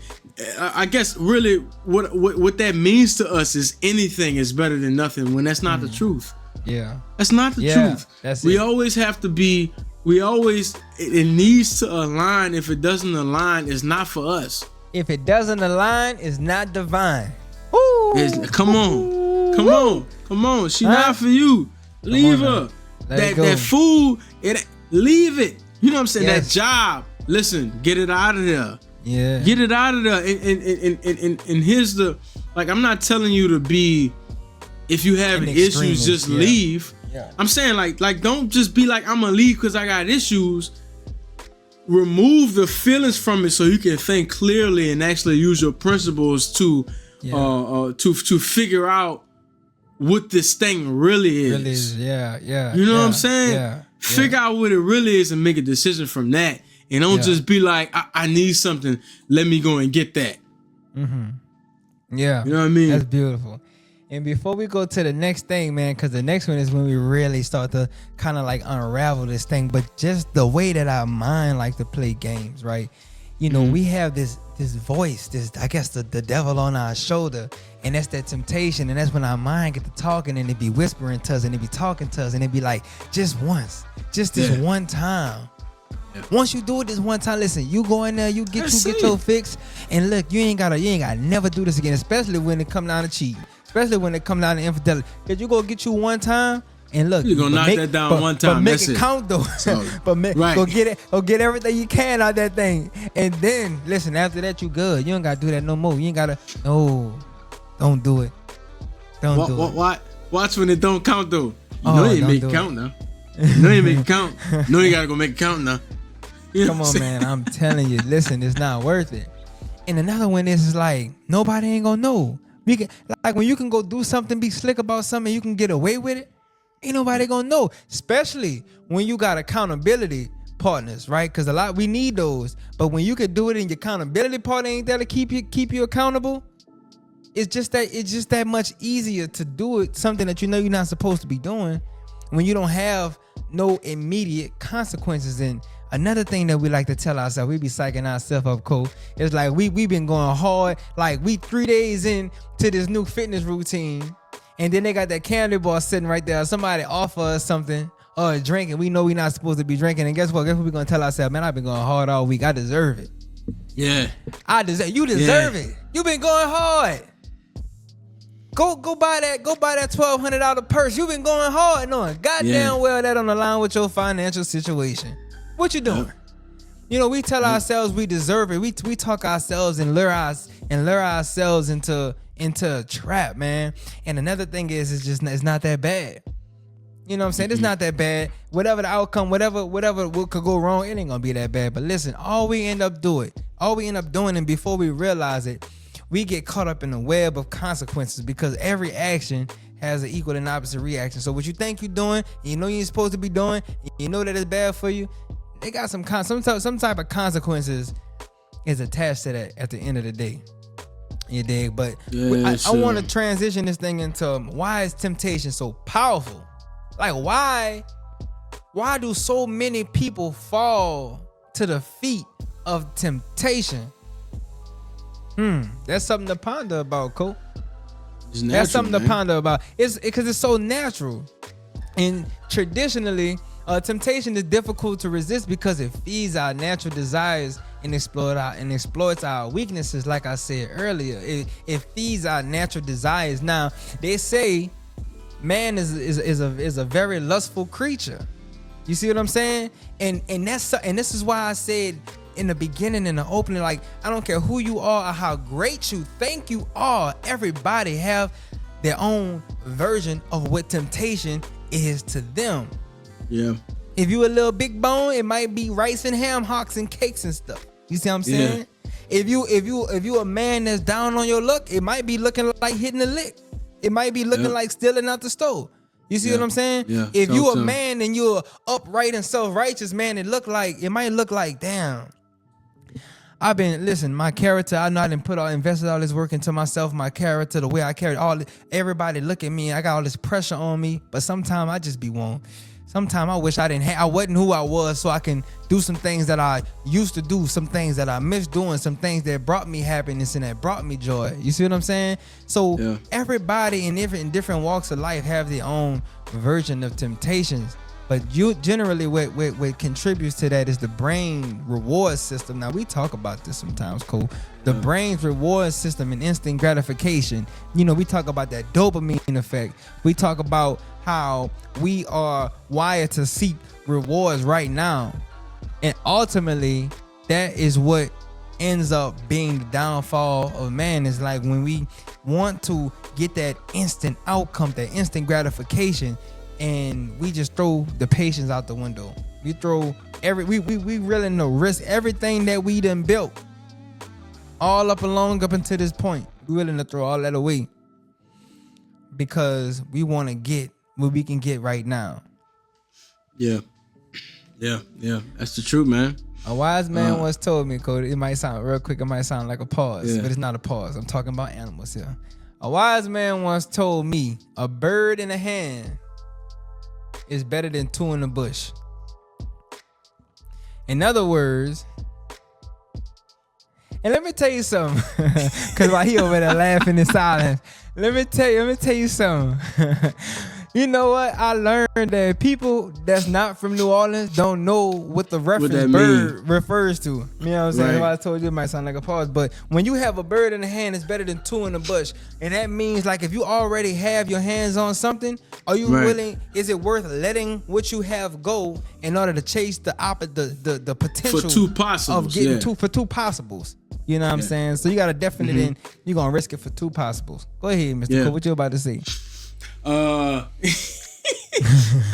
I guess really what that means to us is anything is better than nothing when that's not the truth. Yeah. That's not the truth. We always have to be, it needs to align. If it doesn't align, it's not for us. If it doesn't align, it's not divine. Come on. She not for you. Leave her. That food, leave it. You know what I'm saying? Yes. That job. Listen, get it out of there. Yeah. Get it out of there. And here's the, like, I'm not telling you to be, if you have issues, just leave. Yeah. I'm saying like don't just be like, I'm gonna leave because I got issues. Remove the feelings from it so you can think clearly and actually use your principles to figure out what this thing really is. Yeah. You know what I'm saying? Yeah. Figure out what it really is and make a decision from that. And don't just be like, I need something. Let me go and get that. Yeah. You know what I mean? That's beautiful. And before we go to the next thing, man, because the next one is when we really start to kind of like unravel this thing, but just the way that our mind like to play games, right? You know, we have this voice, I guess the devil on our shoulder, and that's that temptation, and that's when our mind get to talking and it be whispering to us and it be talking to us and it be like, just once, just this one time. Once you do it this one time, listen, you go in there, you get your fix, and look, you ain't gotta never do this again, especially when it come down to cheating, especially when it come down to infidelity. Cause you go get you one time, and look, you're gonna knock that down one time. But make it count though. Go get everything you can out that thing, and then listen. After that, you good. You ain't gotta do that no more. You ain't gotta. No, don't do it. Don't do it. Watch when it don't count though. You know you make it count now. You know you make it count. No, you gotta go make it count now. Come on, man. I'm telling you, listen, it's not worth it. And another one is like, nobody ain't gonna know. We can, like when you can go do something, be slick about something, you can get away with it. Ain't nobody gonna know. Especially when you got accountability partners, right? Because we need those. But when you can do it and your accountability partner ain't there to keep you accountable, it's just that much easier to do it, something that you know you're not supposed to be doing, when you don't have no immediate consequences. And another thing that we like to tell ourselves, we be psyching ourselves up, Cole, it's like we been going hard, like we 3 days in to this new fitness routine, and then they got that candy bar sitting right there. Somebody offer us something or a drink, and we know we're not supposed to be drinking. And guess what? Guess what we're gonna tell ourselves? Man, I've been going hard all week. I deserve it. Yeah. You deserve it. You've been going hard. Go buy that $1,200 purse. You've been going hard knowing goddamn well that on the line with your financial situation. What you doing? You know, we tell ourselves we deserve it. We talk ourselves and lure ourselves into a trap, man. And another thing is, it's not that bad. You know what I'm saying? It's not that bad. Whatever the outcome, whatever what could go wrong, it ain't gonna be that bad. But listen, all we end up doing, and before we realize it, we get caught up in the web of consequences, because every action has an equal and opposite reaction. So what you think you're doing, you know you ain't supposed to be doing, you know that it's bad for you, they got some type of consequences is attached to that at the end of the day. You dig? But I want to transition this thing into why is temptation so powerful? Like why do so many people fall to the feet of temptation? That's something to ponder about, Cole. That's something to ponder about. It's because it's so natural. And traditionally, temptation is difficult to resist because it feeds our natural desires and exploits our weaknesses. Like I said earlier, it feeds our natural desires. Now they say man is a very lustful creature. You see what I'm saying? And this is why I said in the beginning, in the opening, like I don't care who you are or how great you think you are. Everybody have their own version of what temptation is to them. Yeah. If you a little big bone, it might be rice and ham hocks and cakes and stuff. You see what I'm saying? Yeah. If you a man that's down on your luck, it might be looking like hitting a lick. It might be looking like stealing out the store. You see what I'm saying? Yeah. If you a man and you're upright and self-righteous, man, it might look like, damn. My character, I know I didn't invested all this work into myself, my character, the way I carry everybody look at me, I got all this pressure on me, but sometimes I just be wrong. Sometimes I wish I wasn't who I was so I can do some things that I used to do, some things that I miss doing, some things that brought me happiness and that brought me joy. You see what I'm saying? So everybody in different walks of life have their own version of temptations. But you generally what contributes to that is the brain reward system. Now we talk about this sometimes, Cole. The brain's reward system and instant gratification. You know, we talk about that dopamine effect. We talk about how we are wired to seek rewards right now. And ultimately, that is what ends up being the downfall of man. Is like when we want to get that instant outcome, that instant gratification, and we just throw the patience out the window. We throw we really no risk everything that we done built all up until this point. We willing to throw all that away because we want to get what we can get right now. Yeah. That's the truth, man. A wise man once told me, Cody, it might sound real quick, it might sound like a pause, but it's not a pause. I'm talking about animals here. A wise man once told me, a bird in a hand is better than two in the bush. In other words, and let me tell you something, because while he over there laughing in silence, let me tell you something. You know what? I learned that people that's not from New Orleans don't know what the reference bird refers to. You know what I'm saying? Right. I told you it might sound like a pause, but when you have a bird in the hand, it's better than two in the bush. And that means like if you already have your hands on something, are you willing, is it worth letting what you have go in order to chase the potential for two possibles, of getting two possibles? You know what I'm saying? So you got to definitely you're going to risk it for two possibles. Go ahead, Mr. Cole, what you about to say? I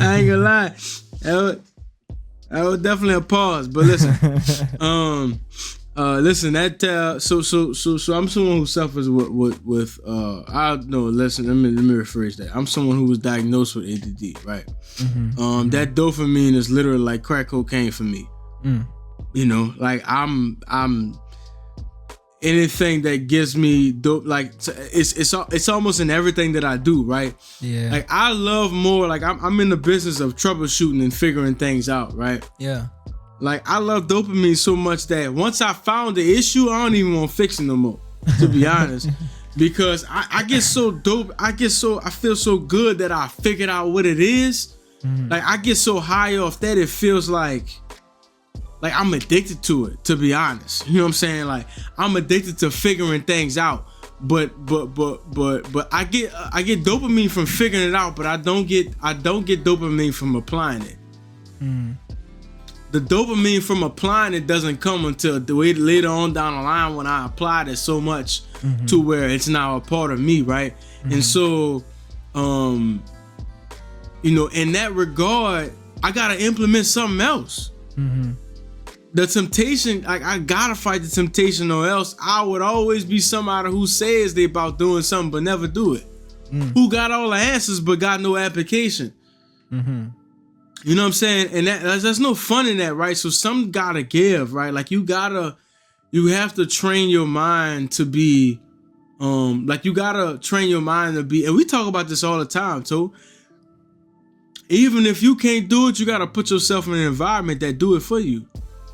ain't gonna lie, that was definitely a pause. But listen, listen. So I'm someone who suffers with I know. Listen, let me rephrase that. I'm someone who was diagnosed with ADD, right? That dopamine is literally like crack cocaine for me. You know, like I'm anything that gives me dope, like it's almost in everything that I do, right? Yeah. Like I love more, like I'm in the business of troubleshooting and figuring things out, right? Yeah. Like I love dopamine so much that once I found the issue, I don't even want to fix it no more, to be honest. Because I get so dope, I feel so good that I figured out what it is. Like I get so high off that it feels like I'm addicted to it, to be honest. You know what I'm saying? Like I'm addicted to figuring things out. But I get dopamine from figuring it out, but I don't get dopamine from applying it. The dopamine from applying it doesn't come until later on down the line when I applied it so much to where it's now a part of me, right? And so you know, in that regard, I gotta implement something else. The temptation, like I gotta fight the temptation, or else I would always be somebody who says they about doing something but never do it. Who got all the answers but got no application. You know what I'm saying? And there's no fun in that, right? So some gotta give, right? Like you have to train your mind to be, you gotta train your mind to be, and we talk about this all the time, too. Even if you can't do it, you gotta put yourself in an environment that do it for you.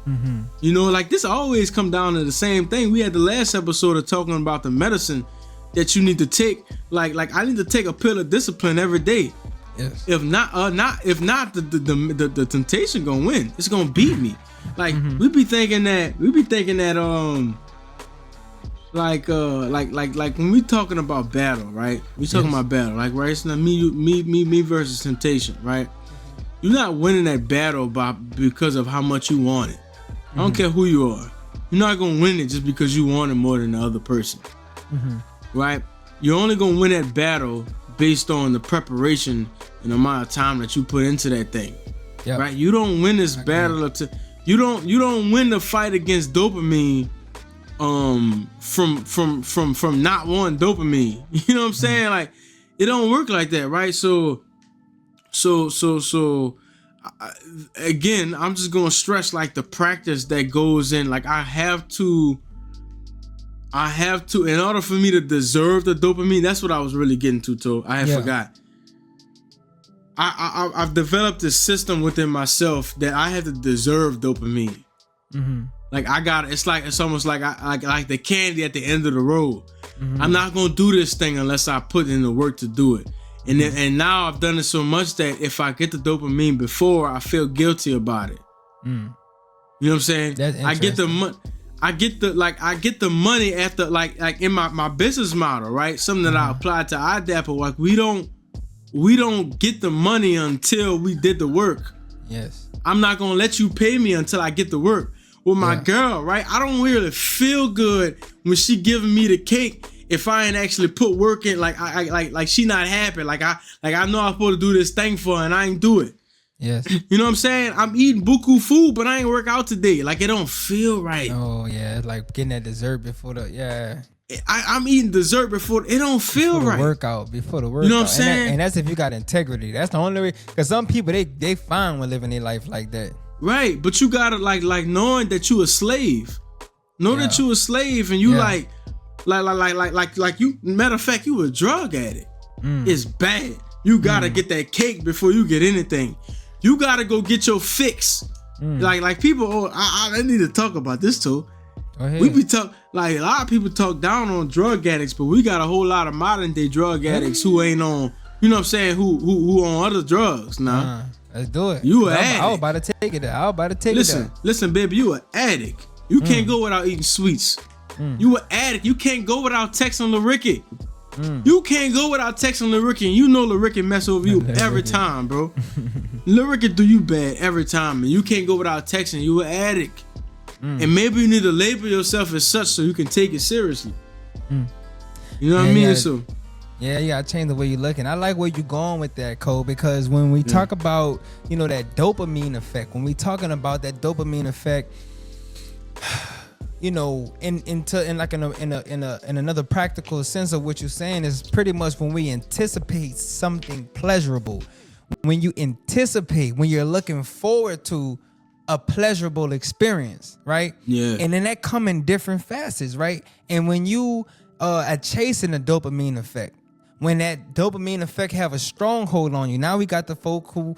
Mm-hmm. You know, like this always come down to the same thing. We had the last episode of talking about the medicine that you need to take. Like I need to take a pill of discipline every day. Yes. If not, the temptation gonna win. It's gonna beat me. Like we be thinking that like when we talking about battle, right? We talking about battle, like right? It's not me versus temptation, right? You're not winning that battle because of how much you want it. I don't care who you are. You're not gonna win it just because you want it more than the other person, right? You're only gonna win that battle based on the preparation and the amount of time that you put into that thing, right? You don't win this battle you don't win the fight against dopamine from not wanting dopamine. You know what I'm saying? Like it don't work like that, right? So again, I'm just gonna stress like the practice that goes in. Like I have to in order for me to deserve the dopamine. That's what I was really getting to. I had forgot. I've developed a system within myself that I have to deserve dopamine. Like I got it's almost like like the candy at the end of the road. I'm not gonna do this thing unless I put in the work to do it. And now I've done it so much that if I get the dopamine before, I feel guilty about it. You know what I'm saying? I get the money. I get the money after like in my business model, right? Something that I applied to iDapper. Like we don't get the money until we did the work. Yes. I'm not gonna let you pay me until I get the work. With my girl, right? I don't really feel good when she giving me the cake if I ain't actually put work in. Like she not happy. Like I know I'm supposed to do this thing for her and I ain't do it. Yes. You know what I'm saying? I'm eating buku food, but I ain't work out today. Like it don't feel right. Oh yeah, it's like getting that dessert before the I'm eating dessert before it don't feel right. Before the workout. You know what I'm saying? And that's if you got integrity. That's the only way. Because some people they fine with living their life like that. Right, but you gotta like knowing that you a slave. Know that you a slave, and you like you. Matter of fact, you a drug addict. It's bad. You gotta get that cake before you get anything. You gotta go get your fix. Like people. Oh, I need to talk about this too. We be talk like a lot of people talk down on drug addicts, but we got a whole lot of modern day drug addicts who ain't on. You know what I'm saying? Who on other drugs now? Let's do it. You an addict. I was about to take it there. Listen, baby, you an addict. You can't go without eating sweets. You an addict. You can't go without texting LaRicky. You can't go without texting LaRicky, and you know LaRicky mess over you every time, bro. LaRicky do you bad every time, and you can't go without texting. You an addict. And maybe you need to label yourself as such so you can take it seriously. You know what I mean? So yeah, you gotta change the way you're looking. I like where you're going with that, Cole, because when we talk about, that dopamine effect, when we talking about that dopamine effect, in another practical sense of what you're saying is pretty much when we anticipate something pleasurable. When you anticipate, when you're looking forward to a pleasurable experience, right? Yeah. And then that come in different facets, right? And when you are chasing the dopamine effect, when that dopamine effect have a stronghold on you, now we got the folk who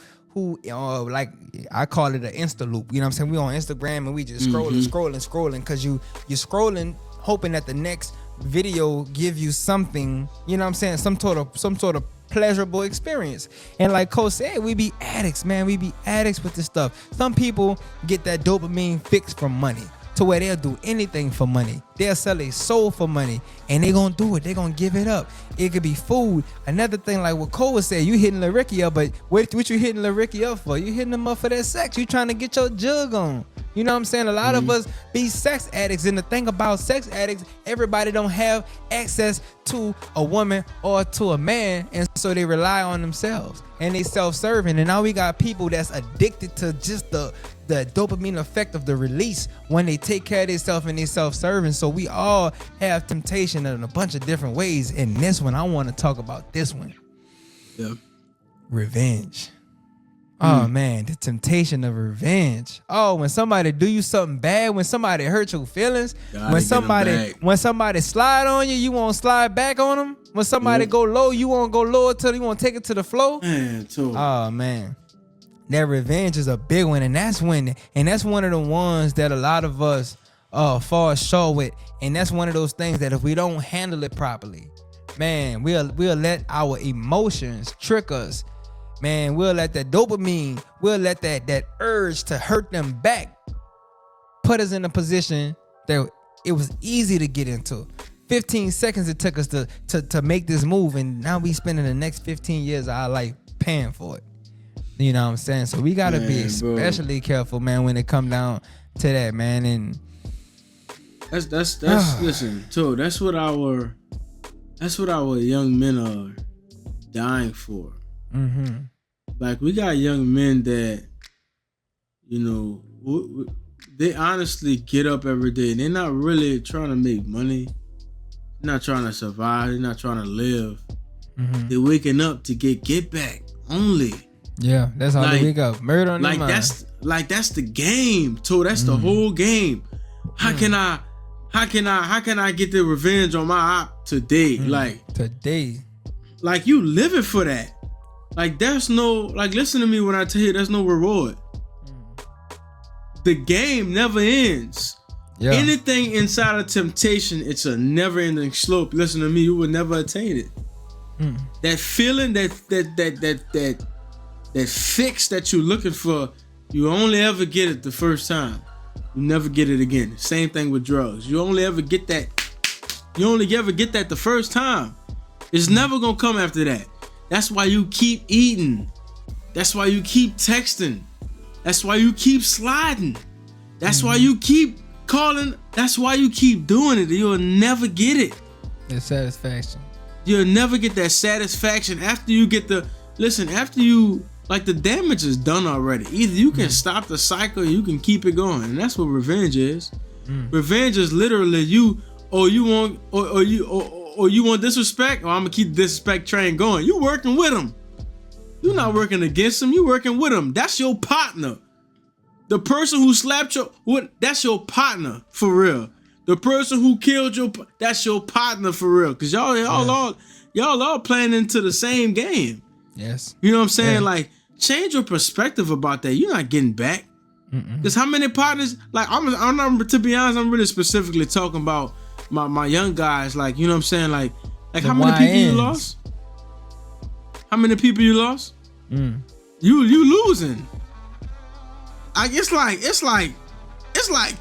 like I call it an Insta loop. You know what I'm saying? We on Instagram and we just scrolling because you're scrolling hoping that the next video give you something, you know what I'm saying? Some sort of pleasurable experience. And like Cole said, we be addicts, man. We be addicts with this stuff. Some people get that dopamine fix from money, to where they'll do anything for money. They'll sell their soul for money, and they gonna do it. They gonna give it up. It could be food. Another thing, like what Cole was saying, you hitting LaRicky up, but what you hitting LaRicky up for? You hitting them up for that sex. You trying to get your jug on. You know what I'm saying? A lot of us be sex addicts, and the thing about sex addicts, everybody don't have access to a woman or to a man, and so they rely on themselves, and they self-serving. And now we got people that's addicted to just the dopamine effect of the release when they take care of themselves and they self-serving. So we all have temptation in a bunch of different ways. And this one, I want to talk about this one. Yeah. Revenge. Oh man, the temptation of revenge. Oh, when somebody do you something bad, when somebody hurt your feelings, when somebody slide on you, you won't slide back on them. When somebody go low, you won't go lower till you won't take it to the floor. Man, too. Oh man, that revenge is a big one, and that's one of the ones that a lot of us fall short with, and that's one of those things that if we don't handle it properly, man, we'll let our emotions trick us. Man, we'll let that dopamine, we'll let that urge to hurt them back put us in a position that it was easy to get into. 15 seconds it took us to make this move, and now we spending the next 15 years of our life paying for it. You know what I'm saying? So we gotta be especially careful, man, when it come down to that, man. And that's listen, too. That's what our young men are dying for. Mm-hmm. Like, we got young men that, you know, they honestly get up every day and they're not really trying to make money. They're not trying to survive. They're not trying to live. Mm-hmm. They're waking up to get back only. Yeah, that's how they wake up. Murder on their mind. That's the game, too. That's the whole game. How can I get the revenge on my op today? Today. Like, you living for that. Like, there's no, like, listen to me when I tell you there's no reward. The game never ends. Yeah. Anything inside of temptation, it's a never-ending slope. Listen to me, you will never attain it. That feeling, that fix that you're looking for, you only ever get it the first time. You never get it again. Same thing with drugs. You only ever get that the first time. It's never gonna come after that. That's why you keep eating. That's why you keep texting. That's why you keep sliding. That's why you keep calling. That's why you keep doing it. You'll never get it. The satisfaction. You'll never get that satisfaction after you get the damage is done already. Either you can stop the cycle or you can keep it going. And that's what revenge is. Revenge is literally you want disrespect, or I'm gonna keep the disrespect train going. You working with them. You're not working against them. You working with them. That's your partner. The person who slapped that's your partner for real. The person who killed that's your partner for real. Cause y'all all playing into the same game. Yes. You know what I'm saying? Yeah. Like, change your perspective about that. You're not getting back. Cause how many partners? Like, I'm not, to be honest, I'm really specifically talking about my young guys. Like, you know what I'm saying? Like how many people you lost? How many people you lost? You losing. It's like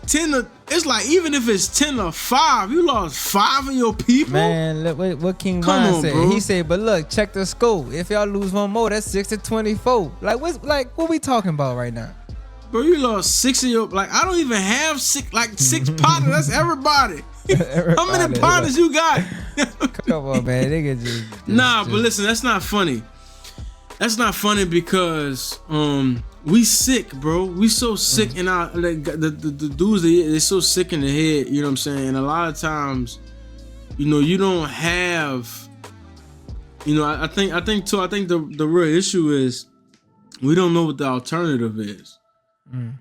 10 to, it's like, even if it's 10 to 5, you lost 5 of your people. Man, look what King Von said. Bro. He said, but look, check the scope. If y'all lose one more, that's 6 to 24. What we talking about right now? Bro, you lost 6 of your, I don't even have 6 partners. That's everybody. How many partners you got? Come on, man. They can just but listen, that's not funny. That's not funny because we sick, bro. We so sick in our the dudes. They're so sick in the head. You know what I'm saying? And a lot of times, you know, you don't have. You know, I think the real issue is we don't know what the alternative is.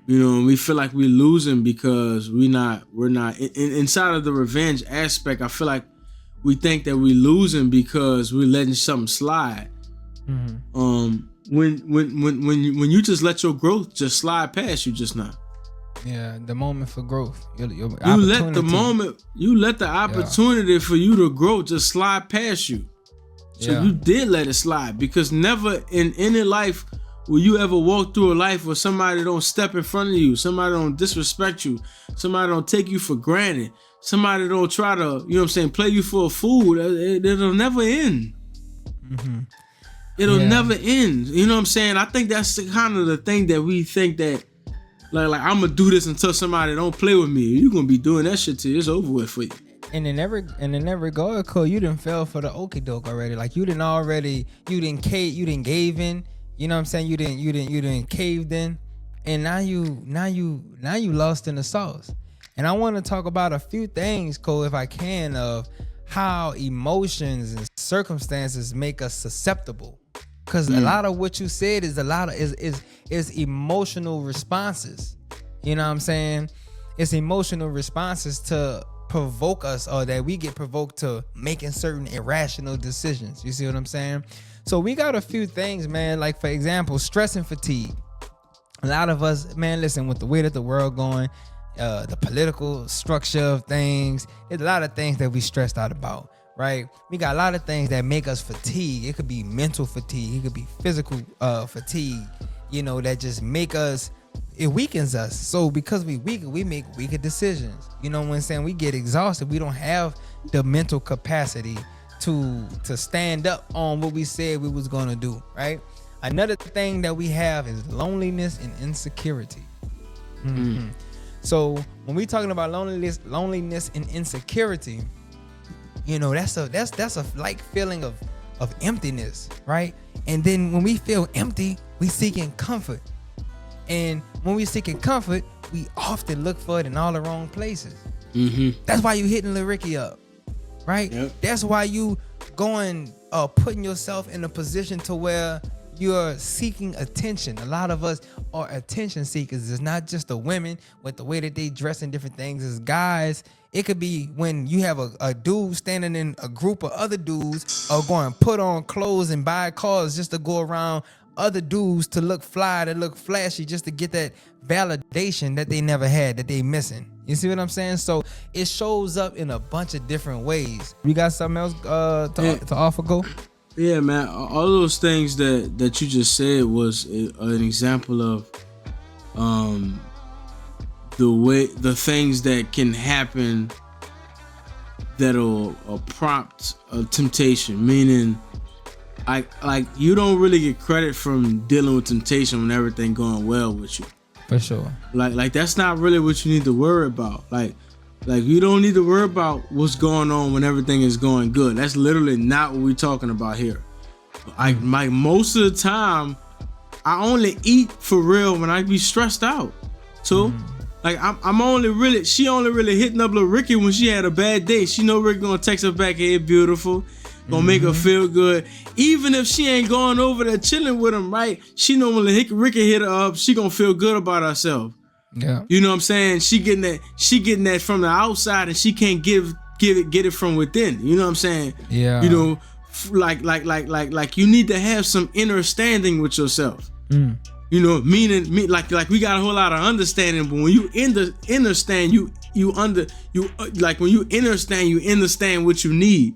You know, we feel like we're losing because we're not inside of the revenge aspect. I feel like we think that we're losing because we're letting something slide. When you just let your growth just slide past you just now. Yeah, the moment for growth. You let the opportunity for you to grow just slide past you. So you did let it slide, because never in any life will you ever walk through a life where somebody don't step in front of you, somebody don't disrespect you, somebody don't take you for granted, somebody don't try to, you know what I'm saying, play you for a fool. It'll never end. It'll never end. You know what I'm saying? I think that's kind of the thing that we think that, like I'm gonna do this until somebody don't play with me. You're gonna be doing that shit till it's over with for you. And in every regard, Cole, you done fell for the okie doke already. Like you didn't gave in. You know what I'm saying? You didn't caved in, and now you lost in the sauce. And I want to talk about a few things, Cole, if I can, of how emotions and circumstances make us susceptible Because a lot of what you said is is emotional responses. You know what I'm saying? It's emotional responses to provoke us, or that we get provoked to making certain irrational decisions. You see what I'm saying? So we got a few things, man. Like, for example, stress and fatigue. A lot of us, man, listen, with the way that the world going, the political structure of things, there's a lot of things that we stressed out about, right? We got a lot of things that make us fatigue. It could be mental fatigue. It could be physical fatigue, you know, that just make us, it weakens us. So because we weaken, we make weaker decisions. You know what I'm saying? We get exhausted. We don't have the mental capacity to stand up on what we said we was gonna do, right? Another thing that we have is loneliness and insecurity. Mm-hmm. So when we talking about loneliness and insecurity, you know, that's a like feeling of emptiness, right? And then when we feel empty, we seeking comfort. And when we seeking comfort, we often look for it in all the wrong places. Mm-hmm. That's why you hitting Lil Ricky up, right? Yep. That's why you going putting yourself in a position to where you're seeking attention. A lot of us are attention seekers. It's not just the women with the way that they dress and different things. It's guys. It could be when you have a dude standing in a group of other dudes or going put on clothes and buy cars just to go around other dudes to look fly, to look flashy, just to get that validation that they never had, that they missing. You see what I'm saying? So it shows up in a bunch of different ways. You got something else to offer, Go? Yeah, man. All those things that you just said was an example of the things that can happen that'll prompt a temptation, meaning like you don't really get credit from dealing with temptation when everything going well with you. For sure. Like that's not really what you need to worry about. Like you don't need to worry about what's going on when everything is going good. That's literally not what we're talking about here. Like most of the time, I only eat for real when I be stressed out. So like she only really hitting up Lil Ricky when she had a bad day. She know Ricky gonna text her back, hey, beautiful. Gonna make her feel good. Even if she ain't going over there chilling with him, right? She know when Ricky hit her up, she gonna feel good about herself. Yeah. You know what I'm saying? She getting that from the outside, and she can't get it from within. You know what I'm saying? Yeah. You know, like you need to have some inner standing with yourself. You know, meaning like we got a whole lot of understanding, but when you understand, like when you understand what you need.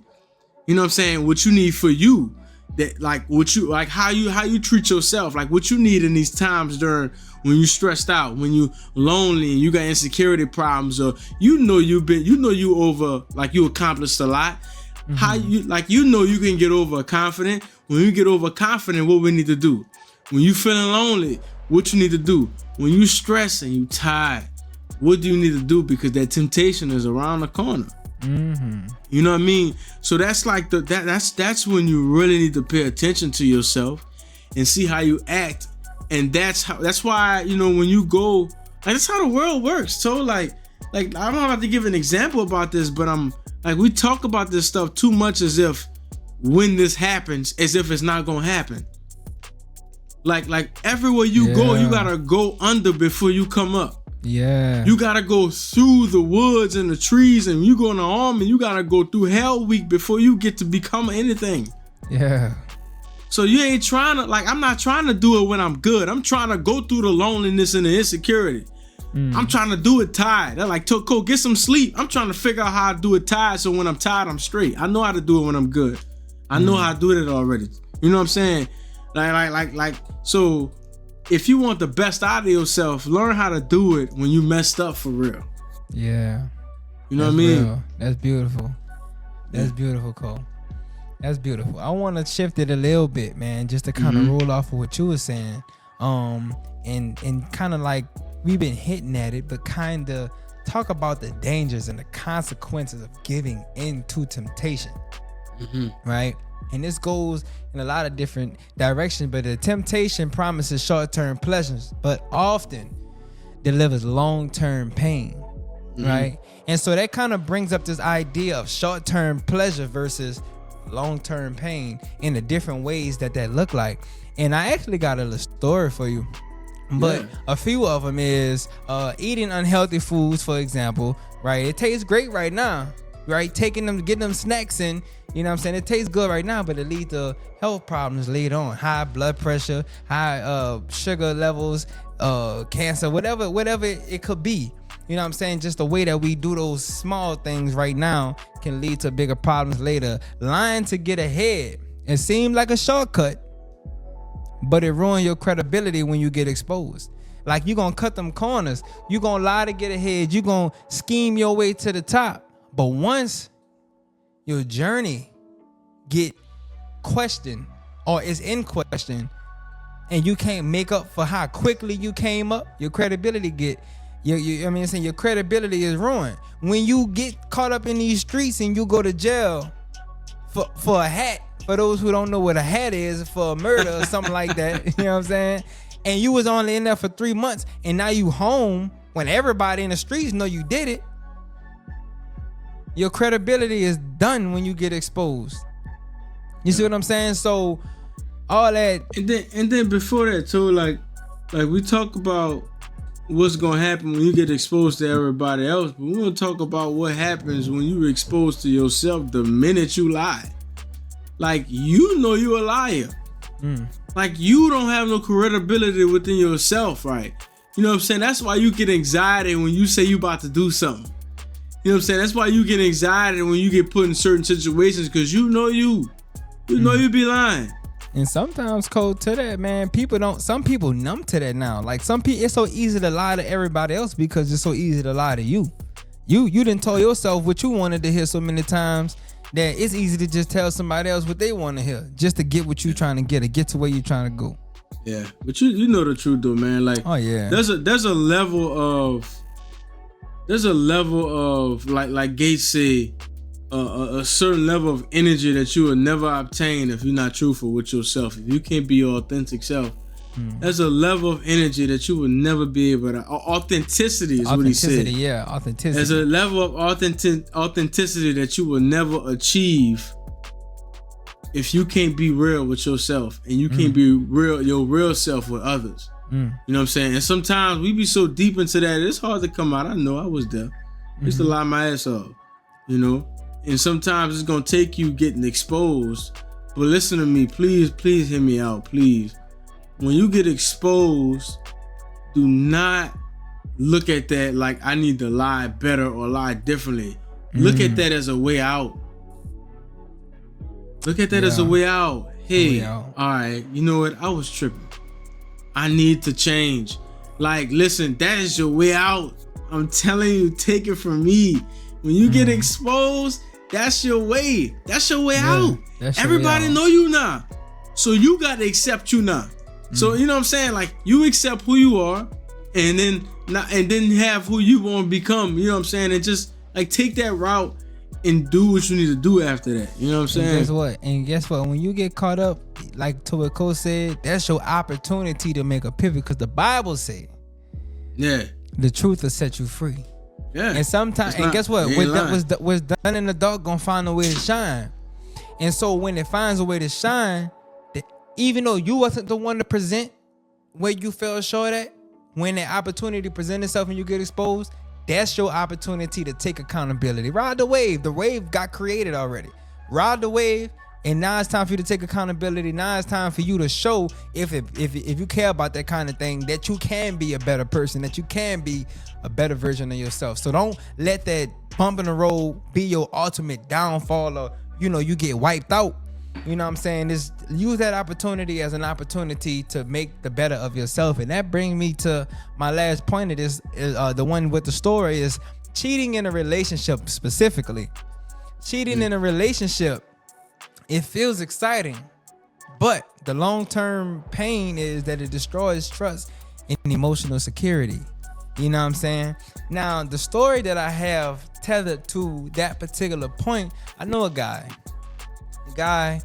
You know what I'm saying? What you need for you, that like what you like, how you treat yourself, like what you need in these times during when you stressed out, when you lonely and you got insecurity problems, or you over, like you accomplished a lot. How you like, you can get over confident. When you get overconfident, what we need to do? When you feeling lonely, what you need to do? When you stress and you tired, what do you need to do? Because that temptation is around the corner. You know what I mean? So that's like that's when you really need to pay attention to yourself and see how you act. And that's why, you know, when you go, like, that's how the world works. So like I don't have to give an example about this, but I'm like, we talk about this stuff too much as if when this happens, as if it's not gonna happen. Like everywhere you go, you gotta go under before you come up. Yeah. You gotta go through the woods and the trees, and you go in the army, you gotta go through hell week before you get to become anything. Yeah. So you ain't trying to, like, I'm not trying to do it when I'm good. I'm trying to go through the loneliness and the insecurity. I'm trying to do it tired. They're like, Toko, get some sleep. I'm trying to figure out how to do it tired, so when I'm tired, I'm straight. I know how to do it when I'm good. I know how to do it already. You know what I'm saying? Like, so if you want the best out of yourself, learn how to do it when you messed up for real. Yeah. You know what I mean? Real. That's beautiful. That's beautiful, Cole. That's beautiful. I want to shift it a little bit, man, just to kind of roll off of what you were saying. And kind of like we've been hitting at it, but kind of talk about the dangers and the consequences of giving into temptation. Right? And this goes in a lot of different directions, but the temptation promises short-term pleasures, but often delivers long-term pain. Right? And so that kind of brings up this idea of short-term pleasure versus long-term pain in the different ways that look like. And I actually got a little story for you. But a few of them is eating unhealthy foods, for example, right? It tastes great right now, right? Getting them snacks in, you know what I'm saying? It tastes good right now, but it leads to health problems later on. High blood pressure, high sugar levels, cancer, whatever it could be. You know what I'm saying? Just the way that we do those small things right now can lead to bigger problems later. Lying to get ahead. It seemed like a shortcut, but it ruins your credibility when you get exposed. Like, you gonna cut them corners. You gonna lie to get ahead. You gonna scheme your way to the top. But once your journey get questioned or is in question, and you can't make up for how quickly you came up, your credibility your credibility is ruined. When you get caught up in these streets and you go to jail for a hat, for those who don't know what a hat is, for a murder or something like that, you know what I'm saying? And you was only in there for 3 months, and now you home when everybody in the streets know you did it. Your credibility is done when you get exposed. You see what I'm saying? So all that, and then before that too, like we talk about what's gonna happen when you get exposed to everybody else, but we want to talk about what happens when you're exposed to yourself the minute you lie. Like, you know you're a liar. Like, you don't have no credibility within yourself, right? You know what I'm saying? That's why you get anxiety when you say you about to do something. You know what I'm saying? That's why you get anxiety when you get put in certain situations, because you know you be lying. And sometimes, code to that, man, some people numb to that now. Like, some people, it's so easy to lie to everybody else because it's so easy to lie to you. You didn't tell yourself what you wanted to hear so many times that it's easy to just tell somebody else what they want to hear, just to get what you're trying to get, or get to where you're trying to go. Yeah, but you know the truth though, man. Like, oh yeah, there's a level of like Gates said, a certain level of energy that you will never obtain if you're not truthful with yourself. If you can't be your authentic self, there's a level of energy that you will never be able to. Authenticity is what he said. Yeah, authenticity. There's a level of authenticity that you will never achieve if you can't be real with yourself, and you can't be your real self with others. You know what I'm saying? And sometimes we be so deep into that, it's hard to come out. I know, I was there. I used to lie my ass off, you know? And sometimes it's gonna take you getting exposed. But listen to me, please hear me out, please. When you get exposed, do not look at that like I need to lie better or lie differently. Look at that as a way out. Look at that as a way out. Hey, all right, you know what? I was tripping. I need to change. Like, listen, that is your way out. I'm telling you, take it from me. When you get exposed, that's your way. That's your way out. Everybody know you now. So you got to accept you now. So, you know what I'm saying? Like, you accept who you are, and then have who you want to become. You know what I'm saying? And just like take that route and do what you need to do after that. You know what I'm saying? And guess what? When you get caught up, like to what Cole said, that's your opportunity to make a pivot, because the Bible said, the truth will set you free. Yeah. And sometimes, and guess what? What's done in the dark gonna find a way to shine. And so when it finds a way to shine, even though you wasn't the one to present where you fell short at, when the opportunity presents itself and you get exposed, that's your opportunity to take accountability. Ride the wave. The wave got created already. Ride the wave, and now it's time for you to take accountability. Now it's time for you to show, if you care about that kind of thing, that you can be a better person, that you can be a better version of yourself. So don't let that bump in the road be your ultimate downfall, or you get wiped out. You know what I'm saying? Just use that opportunity as an opportunity to make the better of yourself. And that brings me to my last point of this, the one with the story, is cheating in a relationship specifically. Cheating in a relationship, it feels exciting, but the long-term pain is that it destroys trust and emotional security. You know what I'm saying? Now, the story that I have tethered to that particular point, I know a guy. The guy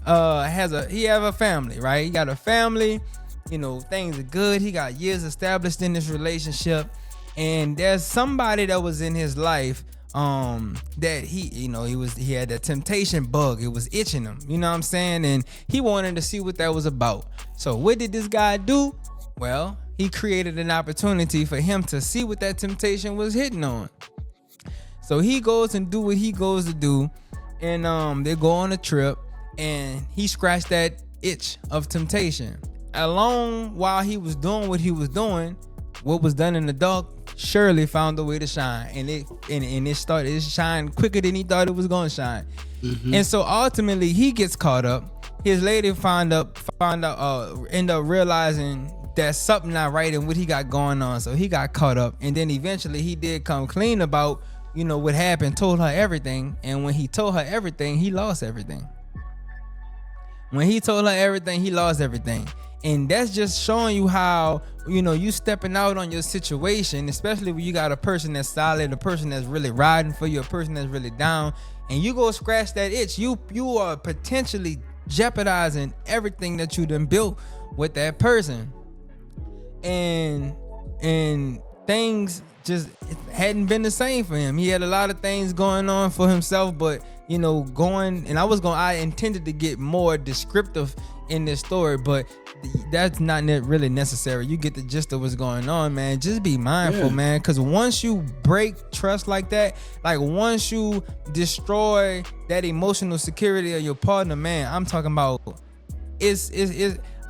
has a family, right? He got a family, things are good. He got years established in this relationship, and there's somebody that was in his life that he had that temptation bug. It was itching him, you know what I'm saying? And he wanted to see what that was about. So what did this guy do? Well, he created an opportunity for him to see what that temptation was hitting on. So he goes and do what he goes to do, and they go on a trip, and he scratched that itch of temptation. Along while he was doing what he was doing, what was done in the dark surely found a way to shine, and it shined quicker than he thought it was gonna shine. And so ultimately he gets caught up. His lady end up realizing that something not right in what he got going on, so he got caught up. And then eventually he did come clean about what happened, told her everything. And when he told her everything, he lost everything. When he told her everything, he lost everything. And that's just showing you how, you stepping out on your situation, especially when you got a person that's solid, a person that's really riding for you, a person that's really down, and you go scratch that itch, you are potentially jeopardizing everything that you done built with that person. And things just hadn't been the same for him. He had a lot of things going on for himself, but I intended to get more descriptive in this story, but that's not really necessary. You get the gist of what's going on, man. Just be mindful, man, because once you break trust like that, like once you destroy that emotional security of your partner, man, I'm talking about it's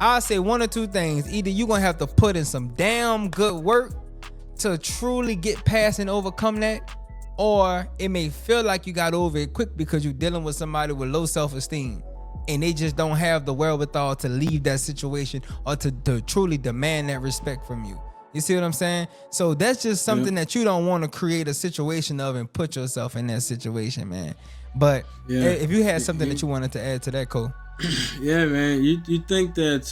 I'll say one or two things. Either you're gonna have to put in some damn good work to truly get past and overcome that, or it may feel like you got over it quick because you're dealing with somebody with low self-esteem and they just don't have the wherewithal to leave that situation or to truly demand that respect from you. You see what I'm saying? So that's just something that you don't want to create a situation of and put yourself in that situation, man. But if you had something that you wanted to add to that, Cole. Yeah, man. You think that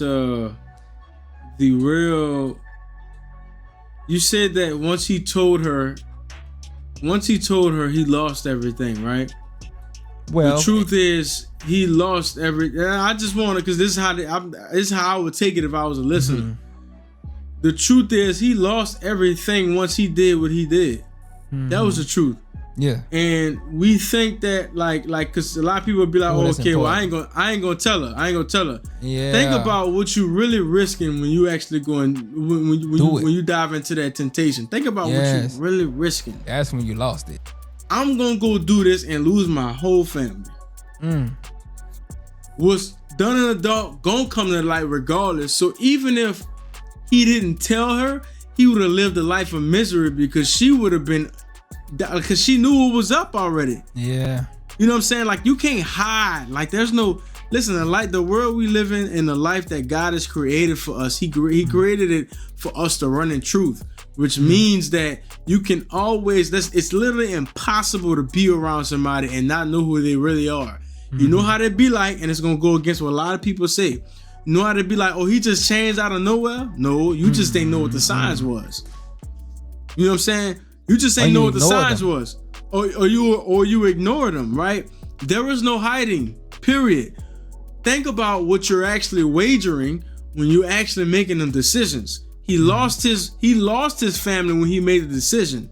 you said that once he told her he lost everything, right? Well, the truth is he lost everything. I just want to, because this is how I would take it if I was a listener. Mm-hmm. The truth is he lost everything once he did what he did. Mm-hmm. That was the truth. Yeah. And we think that like because a lot of people would be like, okay, well I ain't gonna tell her. Yeah. Think about what you really risking when you actually when you dive into that temptation. Think about what you really risking. That's when you lost it. I'm gonna go do this and lose my whole family. What's done in the dark gonna come to the light regardless. So even if he didn't tell her, he would have lived a life of misery because she would have been, because she knew what was up already. Yeah. You know what I'm saying? Like, you can't hide. Like, there's no, listen, the world we live in and the life that God has created for us, he created it for us to run in truth, which means that you can always, it's literally impossible to be around somebody and not know who they really are. You know how they be like, and it's going to go against what a lot of people say. You know how to be like, oh, he just changed out of nowhere? No, you just ain't know what the signs was. You know what I'm saying? You just ain't know what the signs was. Or you ignore them, right? There is no hiding, period. Think about what you're actually wagering when you're actually making them decisions. He lost his family when he made the decision.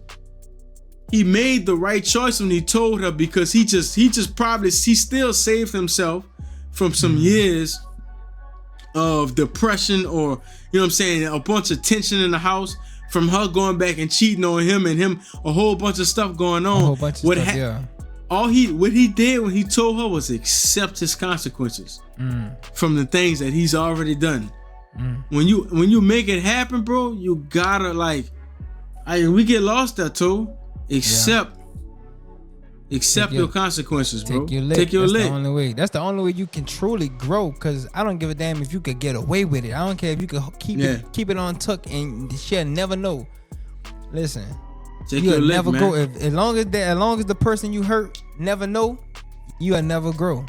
He made the right choice when he told her, because he still saved himself from some years of depression, or, you know what I'm saying, a bunch of tension in the house from her going back and cheating on him, and him a whole bunch of stuff going on. A whole bunch of stuff, what he did when he told her was accept his consequences from the things that he's already done. When you make it happen, bro, you gotta we get lost there too. Accept your consequences, bro. Take your lick. That's the only way you can truly grow. Cause I don't give a damn if you could get away with it. I don't care if you could keep it on tuck and she'll never know. Listen, you'll never grow. As long as the person you hurt never know, you'll never grow.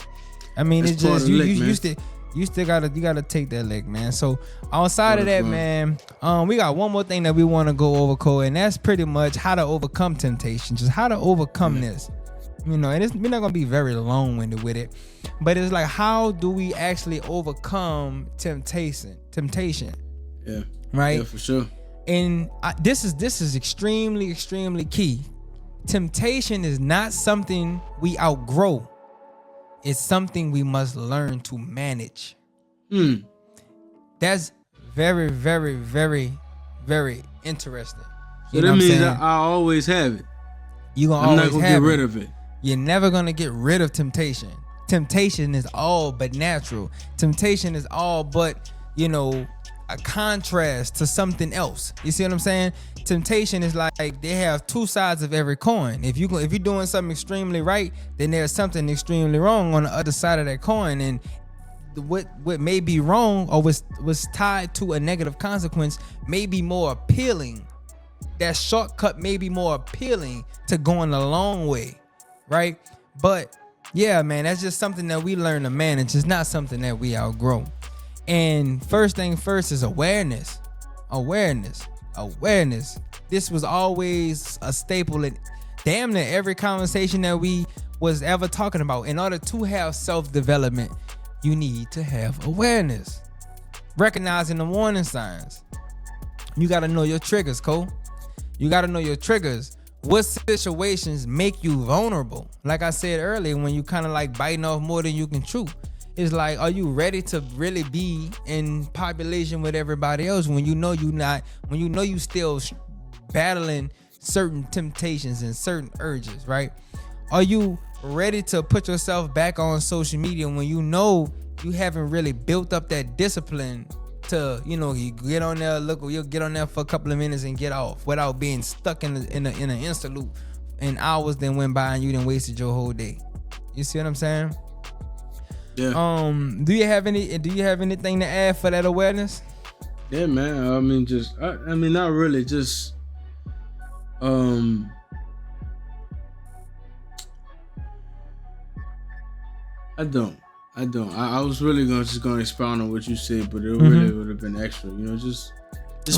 I mean, that's, it's just you still gotta take that lick, man. So outside of that, man, we got one more thing that we want to go over, Cole, and that's pretty much how to overcome temptation. Just how to overcome this. You know, and we're not gonna be very long-winded with it, but it's like, how do we actually overcome temptation? Yeah. Right. Yeah, for sure. And this is extremely, extremely key temptation is not something we outgrow. It's something we must learn to manage. That's very, very, very, very interesting. So that means I always have it. I'm not gonna get rid of it. You're never gonna get rid of temptation. Temptation is all but natural. Temptation is all but, a contrast to something else. You see what I'm saying? Temptation is like they have two sides of every coin. If you're doing something extremely right, then there's something extremely wrong on the other side of that coin. And what may be wrong or was tied to a negative consequence may be more appealing. That shortcut may be more appealing to going a long way, right? But yeah, man, that's just something that we learn to manage. It's not something that we outgrow. And first thing first is awareness. This was always a staple in damn near every conversation that we was ever talking about. In order to have self-development, you need to have awareness. Recognizing the warning signs. You got to know your triggers, Cole. You got to know your triggers. What situations make you vulnerable? Like I said earlier, when you kind of like biting off more than you can chew. It's like, are you ready to really be in population with everybody else when you know you not, when you know you still battling certain temptations and certain urges, right? Are you ready to put yourself back on social media when you know you haven't really built up that discipline to, you get on there, you'll get on there for a couple of minutes and get off without being stuck in an Insta loop and hours then went by and you done wasted your whole day. You see what I'm saying? Yeah. Do you have anything to add for that awareness? Yeah, man. I mean, not really. Just, I don't. I was really gonna expound on what you said, but it really would have been extra. Just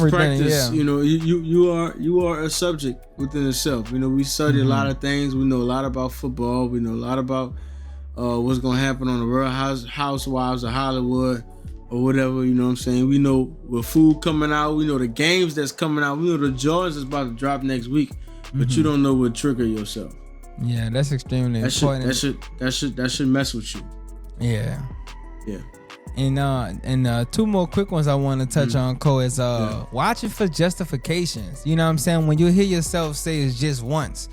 practice. Yeah. You are a subject within itself. We study a lot of things. We know a lot about football. We know a lot about what's gonna happen on the Real Housewives of Hollywood or whatever. You know what I'm saying? We know what food coming out. We know the games that's coming out. We know the Jordans that's about to drop next week. But you don't know what trigger yourself. Yeah, that's extremely important. That should mess with you. Yeah. Yeah. And two more quick ones I want to touch on, Cole, is watching for justifications. You know what I'm saying? When you hear yourself say it's just once.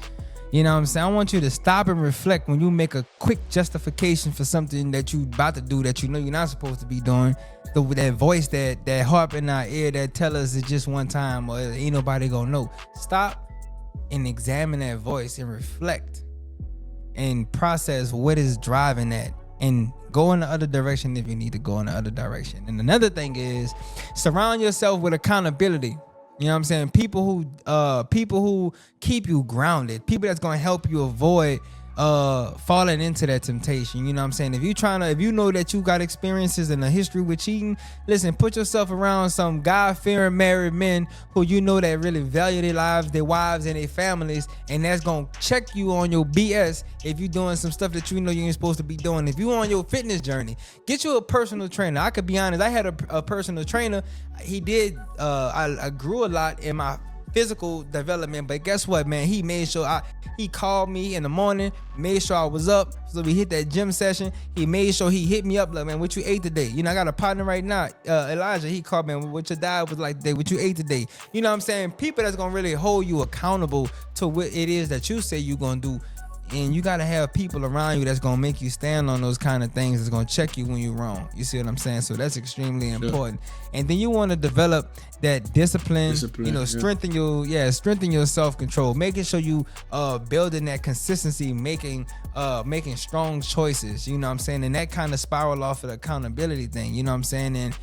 You know what I'm saying? I want you to stop and reflect when you make a quick justification for something that you about to do that you know you're not supposed to be doing. That voice that harp in our ear that tell us it's just one time or ain't nobody gonna know. Stop and examine that voice and reflect and process what is driving that and go in the other direction if you need to go in the other direction. And another thing is surround yourself with accountability. You know what I'm saying? People who keep you grounded, people that's gonna help you avoid falling into that temptation. You know what I'm saying? If you know that you got experiences and a history with cheating, listen, put yourself around some God-fearing married men who you know that really value their lives, their wives, and their families, and that's gonna check you on your BS if you're doing some stuff that you know you ain't supposed to be doing. If you on your fitness journey, get you a personal trainer. I could be honest, I had a personal trainer. He did. I grew a lot in my physical development, but guess what, man? He made sure he called me in the morning, made sure I was up, so we hit that gym session. He made sure he hit me up like, man, what you ate today? I got a partner right now, Elijah. He called me, what your diet was like today, what you ate today. You know what I'm saying? People that's gonna really hold you accountable to what it is that you say you're gonna do. And you gotta have people around you that's gonna make you stand on those kind of things. That's gonna check you when you're wrong. You see what I'm saying? So that's extremely important. And then you want to develop that discipline. Strengthen your self-control. Making sure you building that consistency, making strong choices. You know what I'm saying? And that kind of spiral off of the accountability thing. You know what I'm saying?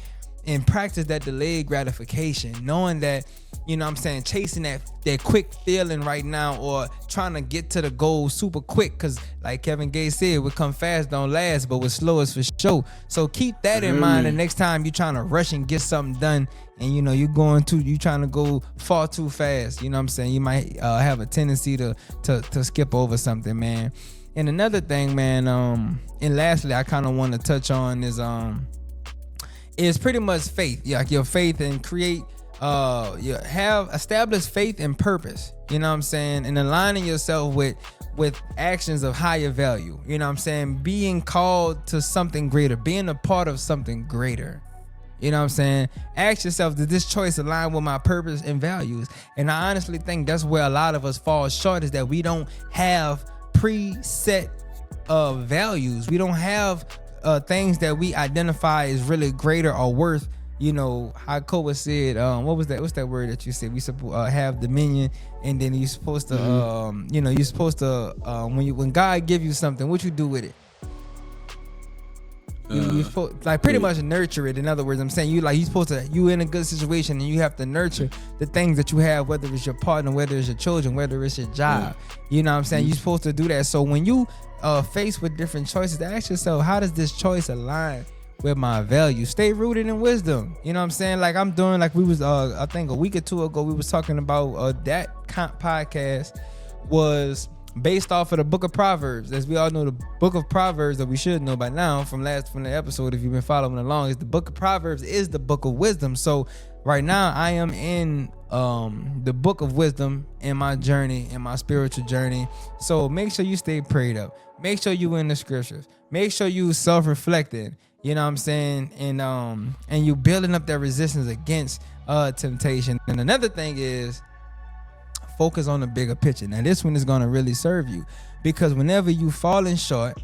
And practice that delayed gratification, knowing that, you know what I'm saying, chasing that quick feeling right now or trying to get to the goal super quick, because like Kevin Gates said, what come fast don't last, but what slow is for show. So keep that in mind the next time you're trying to rush and get something done and you trying to go far too fast. You know what I'm saying? You might have a tendency to skip over something, man. And another thing, man, and lastly I kind of want to touch on is pretty much faith. Yeah, like your faith, and create you have established faith and purpose. You know what I'm saying? And aligning yourself with actions of higher value. You know what I'm saying? Being called to something greater, being a part of something greater. You know what I'm saying? Ask yourself, does this choice align with my purpose and values? And I honestly think that's where a lot of us fall short, is that we don't have preset values. We don't have things that we identify as really greater or worth. You know, how Kobe said, what was that? What's that word that you said? We supposed have dominion, and then you're supposed to, you know, you're supposed to, when God give you something, what you do with it? You supposed, like, pretty much nurture it. In other words, I'm saying you're supposed to, you in a good situation and you have to nurture the things that you have, whether it's your partner, whether it's your children, whether it's your job. You know what I'm saying? You're supposed to do that. So when you faced with different choices, ask yourself, how does this choice align with my values? Stay rooted in wisdom. You know what I'm saying? Like I'm doing, like we was, I think a week or two ago, we was talking about that podcast was based off of the book of Proverbs. As we all know, the book of Proverbs, that we should know by now from the episode, if you've been following along, is the book of Proverbs is the book of wisdom. So right now I am in the book of wisdom in my journey, in my spiritual journey. So make sure you stay prayed up. Make sure you in the scriptures. Make sure you self-reflecting. You know what I'm saying? And you building up that resistance against temptation. And another thing is, focus on the bigger picture. Now this one is going to really serve you, because whenever you falling short,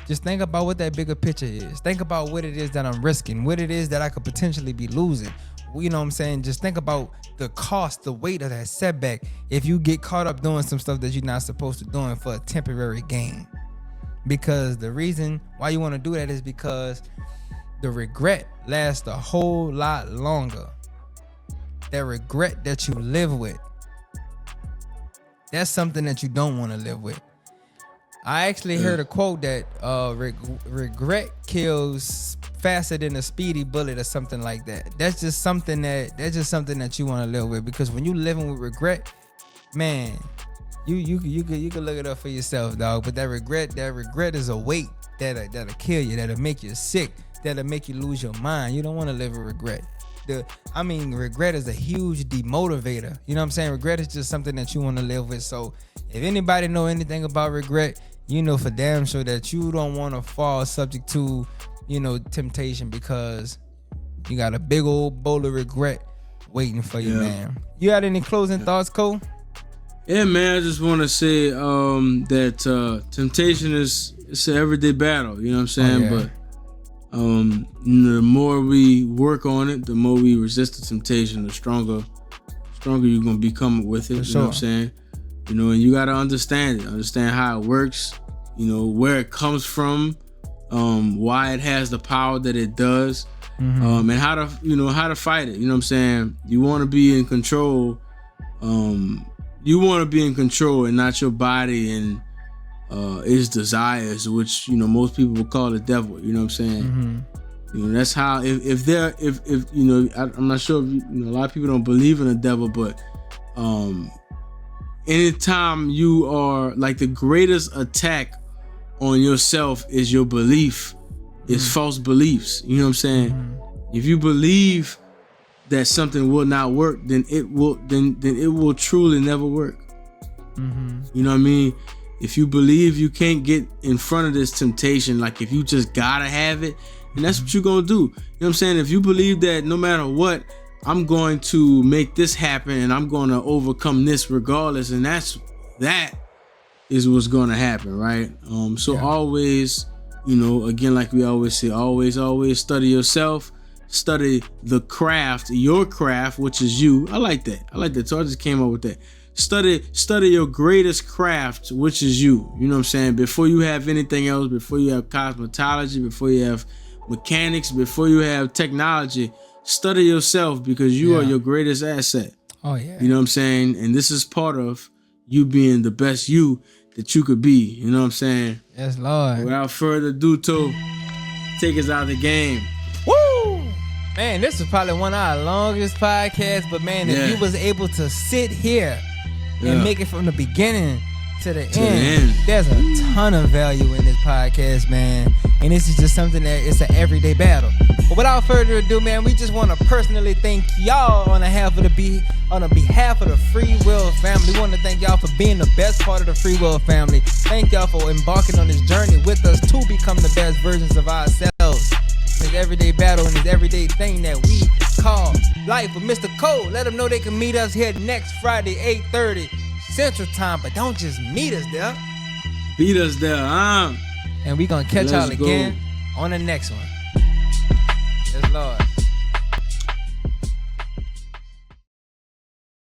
just think about what that bigger picture is. Think about what it is that I'm risking, what it is that I could potentially be losing. You know what I'm saying? Just think about the cost, the weight of that setback if you get caught up doing some stuff that you're not supposed to doing for a temporary gain. Because the reason why you want to do that is because the regret lasts a whole lot longer. That regret that you live with, that's something that you don't want to live with. I actually heard a quote that regret kills faster than a speedy bullet, or something like that. That's just something that you want to live with, because when you living with regret, man, you can look it up for yourself, dog. But that regret is a weight that'll kill you, that'll make you sick, that'll make you lose your mind. You don't want to live with regret. Regret is a huge demotivator. You know what I'm saying? Regret is just something that you want to live with. So if anybody know anything about regret, you know for damn sure that you don't want to fall subject to, you know, temptation, because you got a big old bowl of regret waiting for you, man. You got any closing thoughts, Cole? Yeah, man, I just want to say that temptation is an everyday battle. You know what I'm saying? But the more we work on it, the more we resist the temptation, the stronger you're gonna become with it. You know what I'm saying? You know, and you gotta understand how it works, you know, where it comes from, why it has the power that it does, and how to fight it. You know what I'm saying? You wanna be in control, and not your body and its desires, which, you know, most people will call the devil. You know what I'm saying? You know, that's how, if you know, I'm not sure if you know, a lot of people don't believe in the devil, but anytime you are, like, the greatest attack on yourself is your belief, is false beliefs. You know what I'm saying? If you believe that something will not work, then it will truly never work. You know what I mean? If you believe you can't get in front of this temptation, like if you just gotta have it, and that's what you're gonna do. You know what I'm saying? If you believe that no matter what, I'm going to make this happen and I'm gonna overcome this regardless, and that is what's gonna happen, right? Always, you know, again, like we always say, always study yourself, study the craft, your craft, which is you. I like that. So I just came up with that. Study your greatest craft, which is you. You know what I'm saying? Before you have anything else, before you have cosmetology, before you have mechanics, before you have technology, study yourself, because you are your greatest asset. Oh yeah. You know what I'm saying? And this is part of you being the best you that you could be. You know what I'm saying? Yes, Lord. Without further ado, take us out of the game. Woo! Man, this is probably one of our longest podcasts, but man, if you was able to sit here and make it from the beginning to the end. There's a ton of value in this podcast, man. And this is just something that it's an everyday battle. But without further ado, man, we just want to personally thank y'all on behalf of the FreeWill family. We want to thank y'all for being the best part of the FreeWill family. Thank y'all for embarking on this journey with us to become the best versions of ourselves. This everyday battle and this everyday thing that we call life. With Mr. Cole, let them know they can meet us here next Friday, 8:30 Central Time. But don't just meet us there. Beat us there, huh? And we gonna catch y'all again on the next one. Yes, Lord.